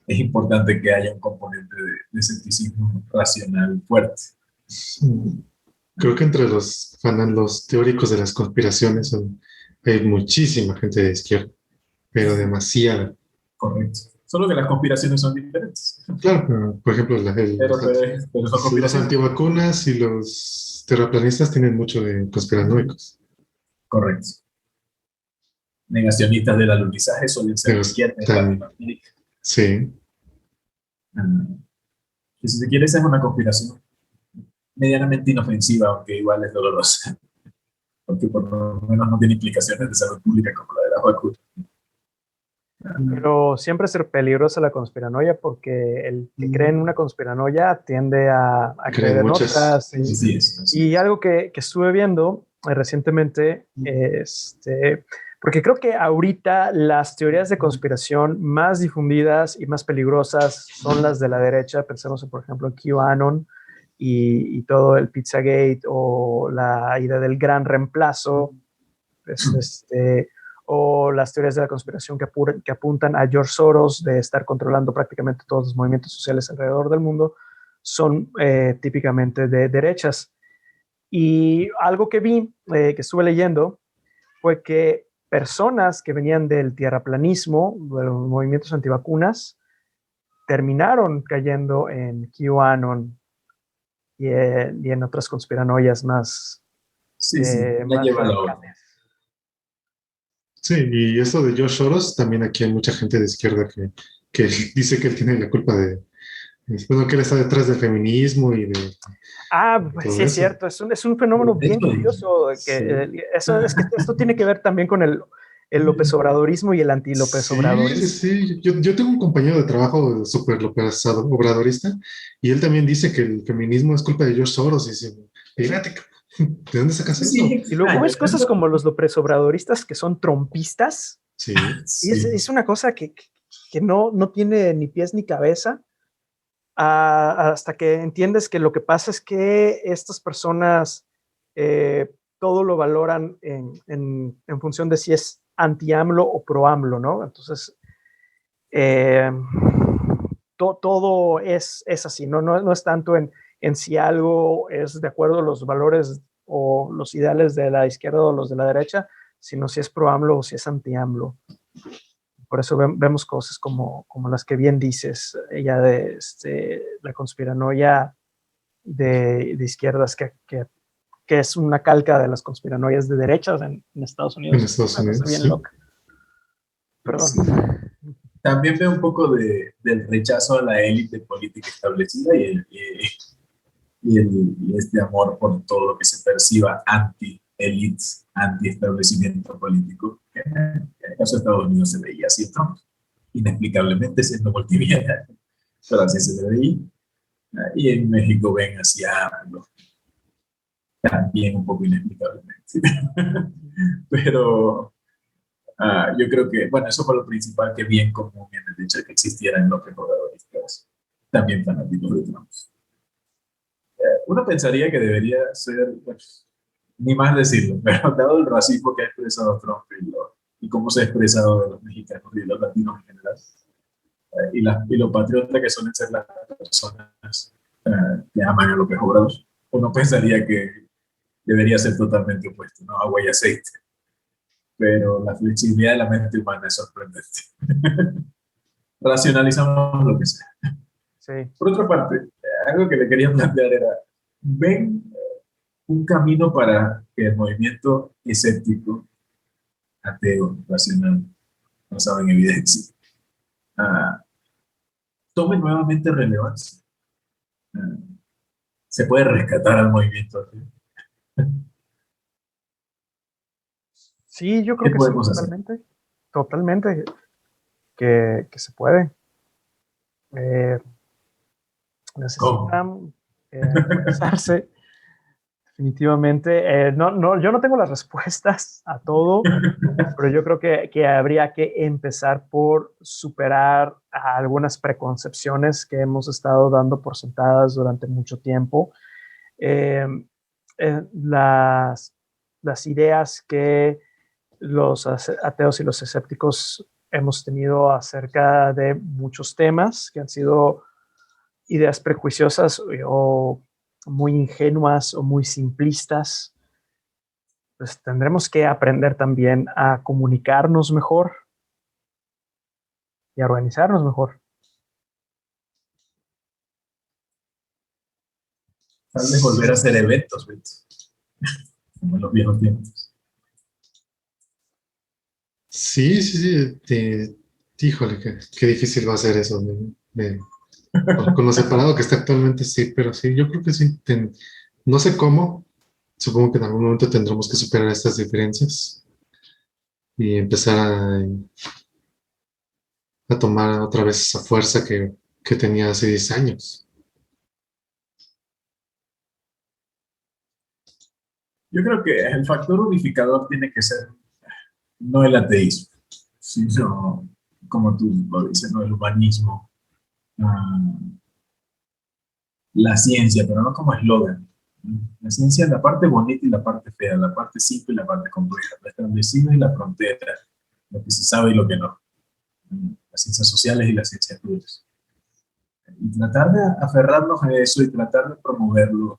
es importante que haya un componente de escepticismo racional fuerte. Creo que entre los teóricos de las conspiraciones hay muchísima gente de izquierda, pero demasiada. Correcto. Solo que las conspiraciones son diferentes. Claro, por ejemplo, los antivacunas y los terraplanistas tienen mucho de conspiranoicos. Correcto. Negacionistas del alunizaje suelen ser izquierda en Latinoamérica. Sí. Y si se quiere, esa es una conspiración medianamente inofensiva, aunque igual es dolorosa. Porque por lo menos no tiene implicaciones de salud pública como la de la vacuna. Pero siempre es peligrosa la conspiranoia porque el que cree en una conspiranoia tiende a creer en otras. Y algo que estuve viendo recientemente, porque creo que ahorita las teorías de conspiración más difundidas y más peligrosas son las de la derecha. Pensemos en, por ejemplo, QAnon y todo el Pizzagate o la idea del gran reemplazo, o las teorías de la conspiración que apuntan a George Soros de estar controlando prácticamente todos los movimientos sociales alrededor del mundo, son típicamente de derechas. Y algo que vi, que estuve leyendo, fue que personas que venían del tierraplanismo, de los movimientos antivacunas, terminaron cayendo en QAnon y en otras conspiranoias más, Sí, sí, la más lleva la hora. radicales. Sí, y eso de George Soros, también aquí hay mucha gente de izquierda que dice que él tiene la culpa bueno, que él está detrás del feminismo y de Pues todo sí, es eso. cierto, es un fenómeno bien Eso, curioso, que, Sí. es que esto tiene que ver también con el López Obradorismo y el anti-López Sí, sí, Obradorismo. sí. Yo tengo un compañero de trabajo súper López obradorista y él también dice que el feminismo es culpa de George Soros. Y dice, espérate, ¿de dónde sacas eso sí es eso? Y luego extraño. ves cosas como los López Obradoristas que son trompistas, Sí, y es una cosa que no tiene ni pies ni cabeza, hasta que entiendes que lo que pasa es que estas personas todo lo valoran en función de si es anti-AMLO o pro-AMLO, ¿no? Entonces, eh, todo es así, no es tanto en si algo es de acuerdo a los valores o los ideales de la izquierda o los de la derecha, sino si es pro-AMLO o si es anti-AMLO. Por eso vemos cosas como las que bien dices, ella de la conspiranoia de izquierdas, que es una calca de las conspiranoias de derechas en Estados en Unidos. Estados Una cosa Unidos, bien sí. loca. Perdón. Sí. También veo un poco del rechazo a la élite política establecida y este amor por todo lo que se perciba anti-elites, anti-establecimiento político. En el caso de Estados Unidos se veía así, Trump, inexplicablemente siendo multimillonario, pero así se le veía. Y en México ven hacia AMLO, también un poco inexplicablemente. Pero yo creo que, bueno, eso fue lo principal que vi en común en el hecho de que existieran los propagandoristas, también fanáticos de Trump. Uno pensaría que debería ser, pues, ni más decirlo, pero dado el racismo que ha expresado Trump y cómo se ha expresado de los mexicanos y de los latinos en general, y lo patriota que suelen ser las personas que aman a López Obrador, uno pensaría que debería ser totalmente opuesto, ¿no? Agua y aceite. Pero la flexibilidad de la mente humana es sorprendente. Racionalizamos lo que sea. Sí. Por otra parte, algo que le quería plantear era, ¿ven un camino para que el movimiento escéptico, ateo, racional, basado en evidencia, uh, tome nuevamente relevancia? ¿Se puede rescatar al movimiento ateo? Sí, yo creo ¿Qué que sí, podemos hacer? totalmente que se puede. ¿Cómo? Necesitan actualizarse. Definitivamente. Yo no tengo las respuestas a todo, pero yo creo que habría que empezar por superar algunas preconcepciones que hemos estado dando por sentadas durante mucho tiempo. Eh, las, las ideas que los ateos y los escépticos hemos tenido acerca de muchos temas que han sido ideas prejuiciosas o muy ingenuas o muy simplistas. Pues tendremos que aprender también a comunicarnos mejor y a organizarnos mejor. Tal vez volver a hacer eventos, como en los viejos tiempos. Sí, sí, sí. Híjole, qué difícil va a ser eso. Con lo separado que está actualmente, sí, pero sí, yo creo que sí. No sé cómo. Supongo que en algún momento tendremos que superar estas diferencias y empezar a tomar otra vez esa fuerza que tenía hace 10 años. Yo creo que el factor unificador tiene que ser no el ateísmo, sino, como tú lo dices, ¿no? El humanismo, la ciencia, pero no como eslogan. La ciencia es la parte bonita y la parte fea, la parte simple y la parte compleja, lo establecido y la frontera, lo que se sabe y lo que no. Las ciencias sociales y las ciencias duras. Y tratar de aferrarnos a eso y tratar de promoverlo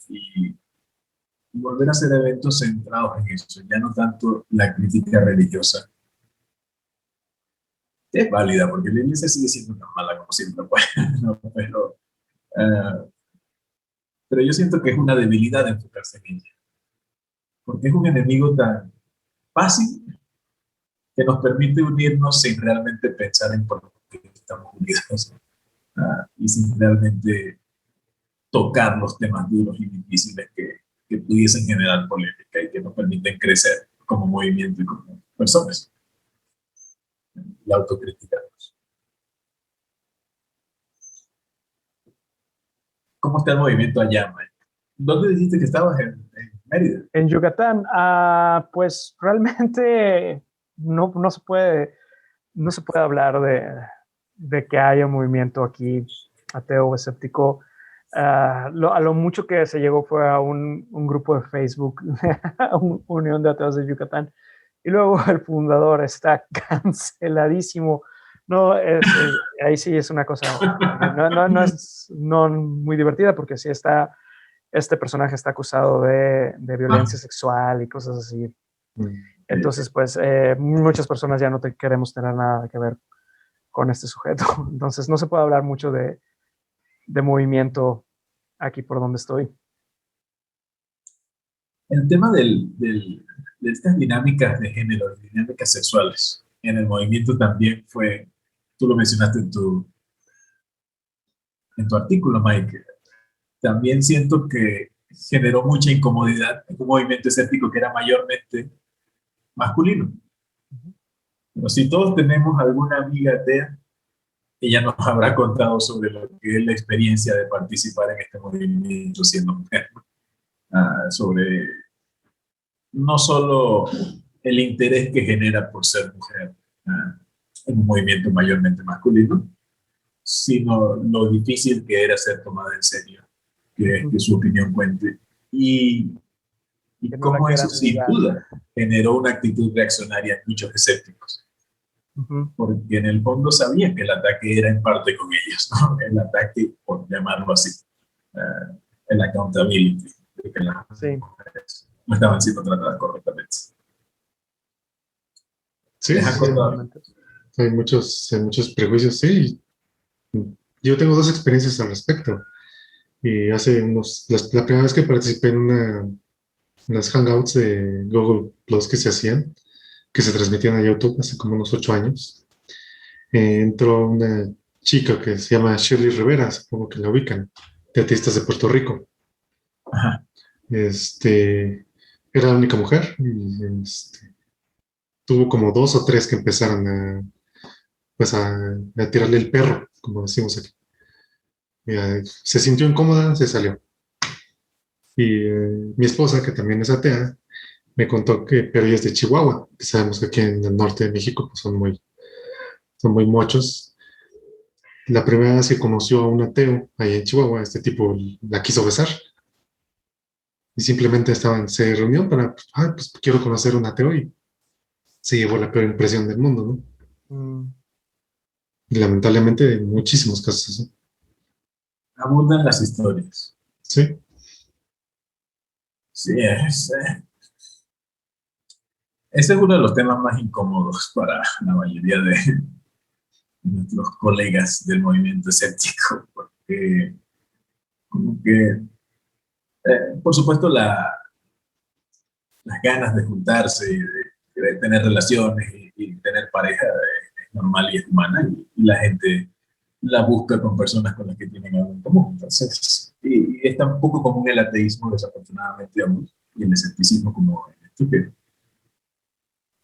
volver a hacer eventos centrados en eso, ya no tanto la crítica religiosa, es válida, porque la iglesia sigue siendo tan mala como siempre fue, ¿no? Uh, pero yo siento que es una debilidad enfocarse en ella, porque es un enemigo tan fácil que nos permite unirnos sin realmente pensar en por qué estamos unidos, y sin realmente tocar los temas duros y difíciles que pudiesen generar polémica y que nos permiten crecer como movimiento y como personas. Y autocriticarnos. ¿Cómo está el movimiento allá, Mike? ¿Dónde dijiste que estabas? ¿En Mérida? En Yucatán, pues realmente no se puede hablar de que haya un movimiento aquí ateo o escéptico. A lo mucho que se llegó fue a un grupo de Facebook, Unión de Ateos de Yucatán, y luego el fundador está canceladísimo. No, ahí sí es una cosa, no es muy divertida, porque sí este personaje está acusado de violencia sexual y cosas así. Entonces, pues, muchas personas ya no queremos tener nada que ver con este sujeto. Entonces, no se puede hablar mucho de movimiento aquí por donde estoy. El tema de estas dinámicas de género, dinámicas sexuales, en el movimiento también fue, tú lo mencionaste en tu artículo, Mike, también siento que generó mucha incomodidad en un movimiento escéptico que era mayormente masculino. Pero si todos tenemos alguna amiga atea, ella nos habrá contado sobre lo que es la experiencia de participar en este movimiento siendo mujer. Sobre no solo el interés que genera por ser mujer en un movimiento mayormente masculino, sino lo difícil que era ser tomada en serio, que su opinión cuente. Y cómo eso sin duda generó una actitud reaccionaria en muchos escépticos. Porque en el fondo sabían que el ataque era en parte con ellos, ¿no? El ataque, por llamarlo así, el accountability, de que las mujeres no estaban siendo tratadas correctamente. Sí, hay muchos prejuicios, sí. Yo tengo dos experiencias al respecto. Y la primera vez que participé en las hangouts de Google Plus que se hacían, que se transmitían a YouTube hace como unos 8 años, entró una chica que se llama Shirley Rivera, supongo que la ubican, de Ateístas de Puerto Rico. Ajá. Era la única mujer y tuvo como 2 o 3 que empezaron a tirarle el perro, como decimos aquí. Se sintió incómoda, se salió. Y mi esposa, que también es atea, me contó pero ella es de Chihuahua, que sabemos que aquí en el norte de México pues, son muy mochos. La primera vez que conoció a un ateo ahí en Chihuahua, este tipo la quiso besar. Y simplemente se reunió para, pues quiero conocer a un ateo, y se llevó la peor impresión del mundo, ¿no? Y lamentablemente hay muchísimos casos así. Abundan las historias. Sí. Sí, ese es uno de los temas más incómodos para la mayoría de nuestros colegas del movimiento escéptico, porque como que, por supuesto, las ganas de juntarse y de tener relaciones y tener pareja es normal y es humana, y la gente la busca con personas con las que tienen algo en común. Entonces, y es tan poco común el ateísmo, desafortunadamente, aún, y el escepticismo como en esto, que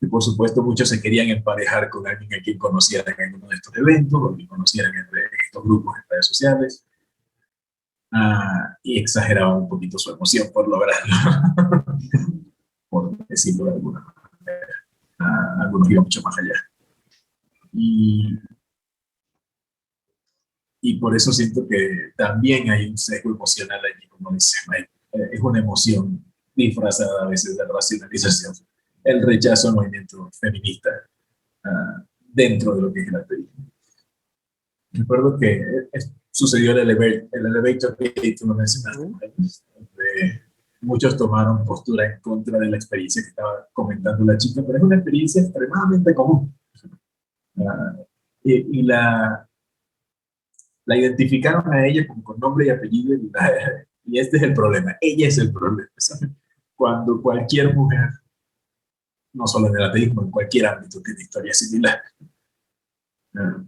por supuesto muchos se querían emparejar con alguien a quien conocieran en uno de estos eventos, o que conocieran en estos grupos en redes sociales, y exageraban un poquito su emoción por lograrlo, por decirlo de alguna manera. Algunos iban mucho más allá. Y por eso siento que también hay un sesgo emocional allí, como dice Mike. Es una emoción disfrazada a veces de racionalización. El rechazo al movimiento feminista dentro de lo que es el ateísmo. Recuerdo que sucedió el elevator que tú lo mencionaste, muchos tomaron postura en contra de la experiencia que estaba comentando la chica, pero es una experiencia extremadamente común. Ah, y la identificaron a ella con nombre y apellido y este es el problema, ella es el problema, ¿sabes? Cuando cualquier mujer, no solo en el ateísmo, en cualquier ámbito tiene historia similar. Ah,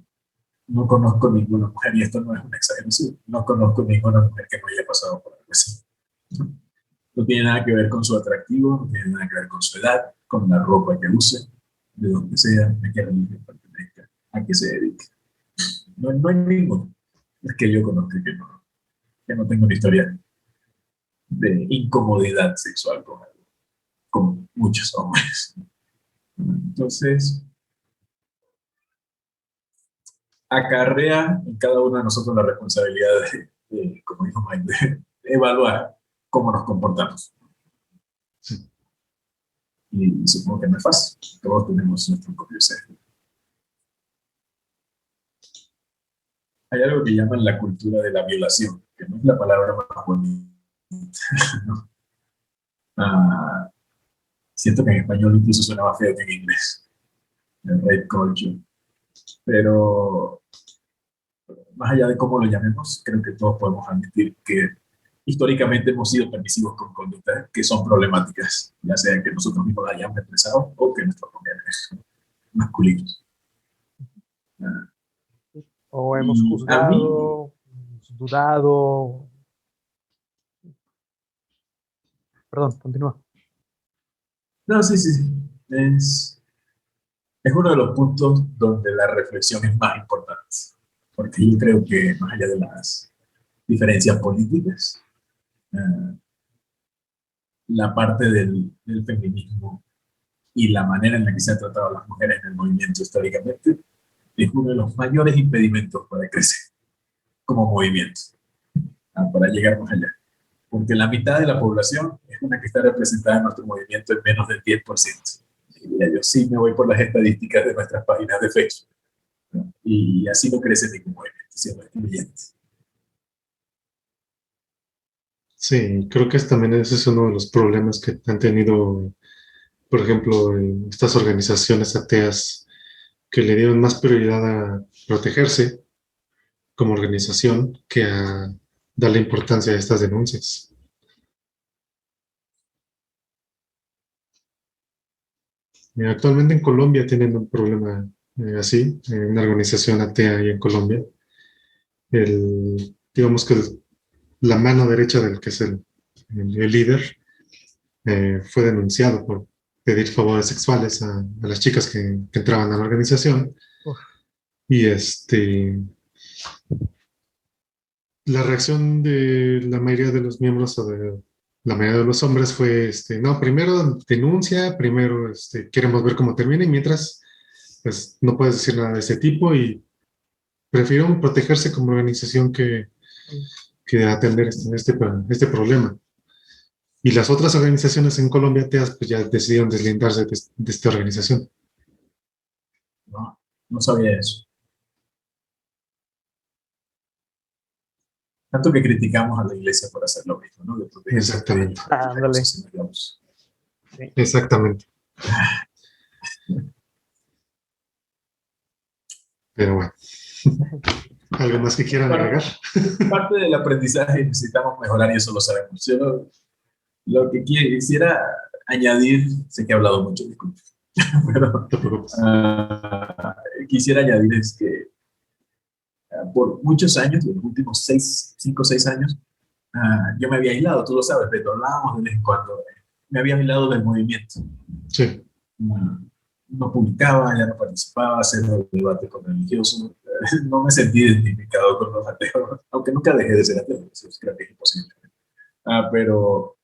no conozco ninguna mujer, y esto no es una exageración, no conozco ninguna mujer que no haya pasado por algo así. No tiene nada que ver con su atractivo, no tiene nada que ver con su edad, con la ropa que use, de donde sea, a qué religión pertenezca, a qué se dedique. No hay ninguno. Es que yo conozco que no tengo una historia de incomodidad sexual con muchos hombres. Entonces, acarrea en cada uno de nosotros la responsabilidad como dijo Mike, de evaluar cómo nos comportamos. Sí. Y supongo que no es fácil. Todos tenemos nuestro propio ser. Hay algo que llaman la cultura de la violación, que no es la palabra más bonita. ¿No? Siento que en español incluso suena más feo que en inglés. El rape culture. Pero más allá de cómo lo llamemos, creo que todos podemos admitir que históricamente hemos sido permisivos con conductas que son problemáticas, ya sea que nosotros mismos las hayamos expresado o que nuestros congéneres masculinos. O hemos juzgado, hemos dudado. Perdón, continúa. No, sí. Es uno de los puntos donde la reflexión es más importante. Porque yo creo que más allá de las diferencias políticas, la parte del feminismo y la manera en la que se han tratado a las mujeres en el movimiento históricamente es uno de los mayores impedimentos para crecer como movimiento, para llegar más allá. Porque la mitad de la población es una que está representada en nuestro movimiento en menos del 10%. Y yo sí me voy por las estadísticas de nuestras páginas de Facebook, ¿no? Y así no crece ningún movimiento, siendo excluyente. Sí, creo que también ese es uno de los problemas que han tenido, por ejemplo, estas organizaciones ateas que le dieron más prioridad a protegerse como organización que a darle importancia a estas denuncias. Actualmente en Colombia tienen un problema así, una organización atea ahí en Colombia. Digamos que la mano derecha del que es el líder fue denunciado por pedir favores sexuales a las chicas que entraban a la organización. Uf. Y la reacción de la mayoría de los miembros o de la mayoría de los hombres fue, no, primero denuncia, primero queremos ver cómo termina y mientras, pues no puedes decir nada de ese tipo y prefirieron protegerse como organización que atender este problema. Y las otras organizaciones en Colombia ateas pues ya decidieron deslindarse de esta organización. No sabía eso. Tanto que criticamos a la iglesia por hacer lo mismo, ¿no? Exactamente. Ándale. Sí. Exactamente. Pero bueno. ¿Algo más que quieran agregar? Parte del aprendizaje necesitamos mejorar y eso lo sabemos. Yo lo que quisiera añadir, sé que he hablado mucho, disculpe, pero quisiera añadir es que por muchos años, los últimos 5 o 6 años, yo me había aislado, tú lo sabes, pero hablábamos de vez en cuando, me había aislado del movimiento. Sí. No publicaba, ya no participaba, hacer el debate con religiosos, no me sentí identificado con los ateos, aunque nunca dejé de ser ateo, eso creo que es imposible. Pero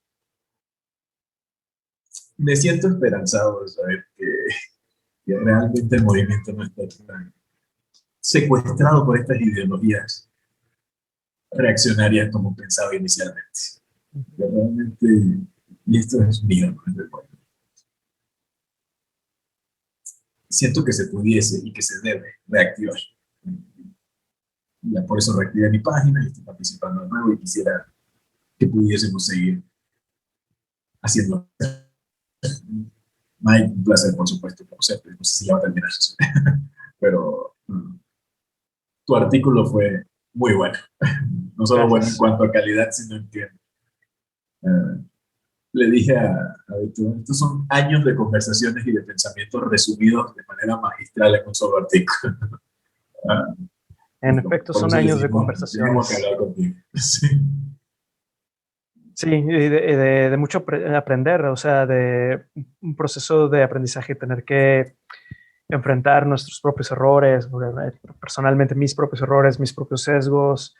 me siento esperanzado de saber que realmente el movimiento no está tan secuestrado por estas ideologías reaccionarias como pensaba inicialmente. Realmente, y esto es mío, no es del pueblo. Siento que se pudiese y que se debe reactivar. Ya por eso reactivé mi página y estoy participando de nuevo y quisiera que pudiésemos seguir haciendo. Mike, un placer, por supuesto, como siempre. No sé si ya va a terminar eso. Pero tu artículo fue muy bueno. No solo bueno en Gracias. cuanto a calidad, sino en que le dije a Víctor, estos son años de conversaciones y de pensamientos resumidos de manera magistral en un solo artículo. En efecto, son años de Tenemos que conversaciones. hablar contigo. Sí. Sí, y de mucho aprender, o sea, de un proceso de aprendizaje, tener que enfrentar nuestros propios errores, personalmente mis propios errores, mis propios sesgos,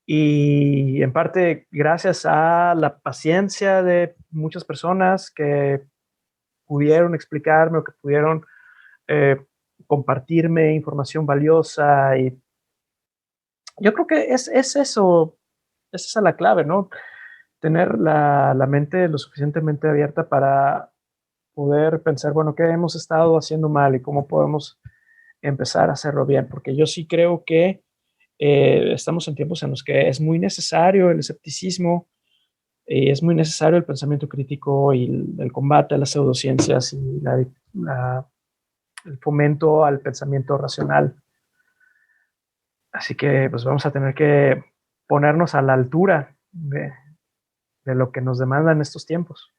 y en parte gracias a la paciencia de muchas personas que pudieron explicarme o que pudieron eh, compartirme información valiosa. Y yo creo que es eso, es esa la clave, ¿no? Tener la mente lo suficientemente abierta para poder pensar, bueno, qué hemos estado haciendo mal y cómo podemos empezar a hacerlo bien, porque yo sí creo que estamos en tiempos en los que es muy necesario el escepticismo y es muy necesario el pensamiento crítico y el combate a las pseudociencias y el fomento al pensamiento racional. Así que pues vamos a tener que ponernos a la altura de lo que nos demandan estos tiempos.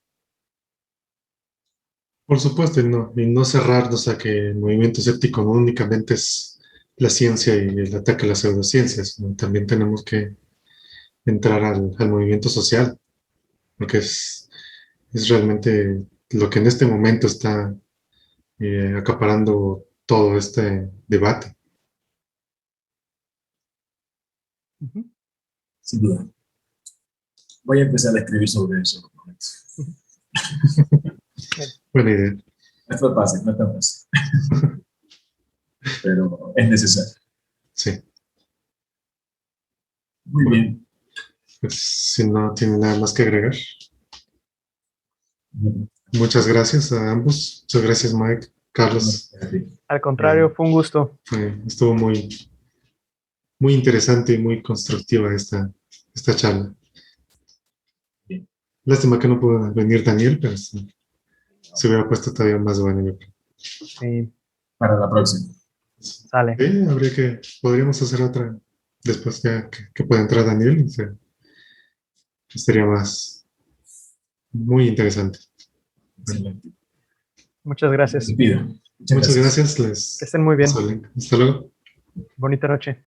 Por supuesto, y no cerrarnos a que el movimiento escéptico no únicamente es la ciencia y el ataque a las pseudociencias, sino también tenemos que entrar al movimiento social, porque es realmente lo que en este momento está acaparando todo este debate. Uh-huh. Sin duda. Voy a empezar a escribir sobre eso. Buena idea. No es tan fácil, no es tan fácil. Pero es necesario. Sí. Muy Bueno, bien. pues, si no tiene nada más que agregar. Muchas gracias a ambos. Muchas gracias, Mike, Carlos. Al contrario, fue un gusto. Estuvo muy interesante y muy constructiva esta charla. Bien. Lástima que no pudo venir Daniel, pero se hubiera puesto todavía más bueno, yo creo. Sí, Para la próxima. sale. Podríamos hacer otra después ya que pueda entrar Daniel. Estaría muy interesante. Excelente. Muchas gracias. Te pido. Muchas gracias. Que estén muy bien. Hasta luego. Bonita noche.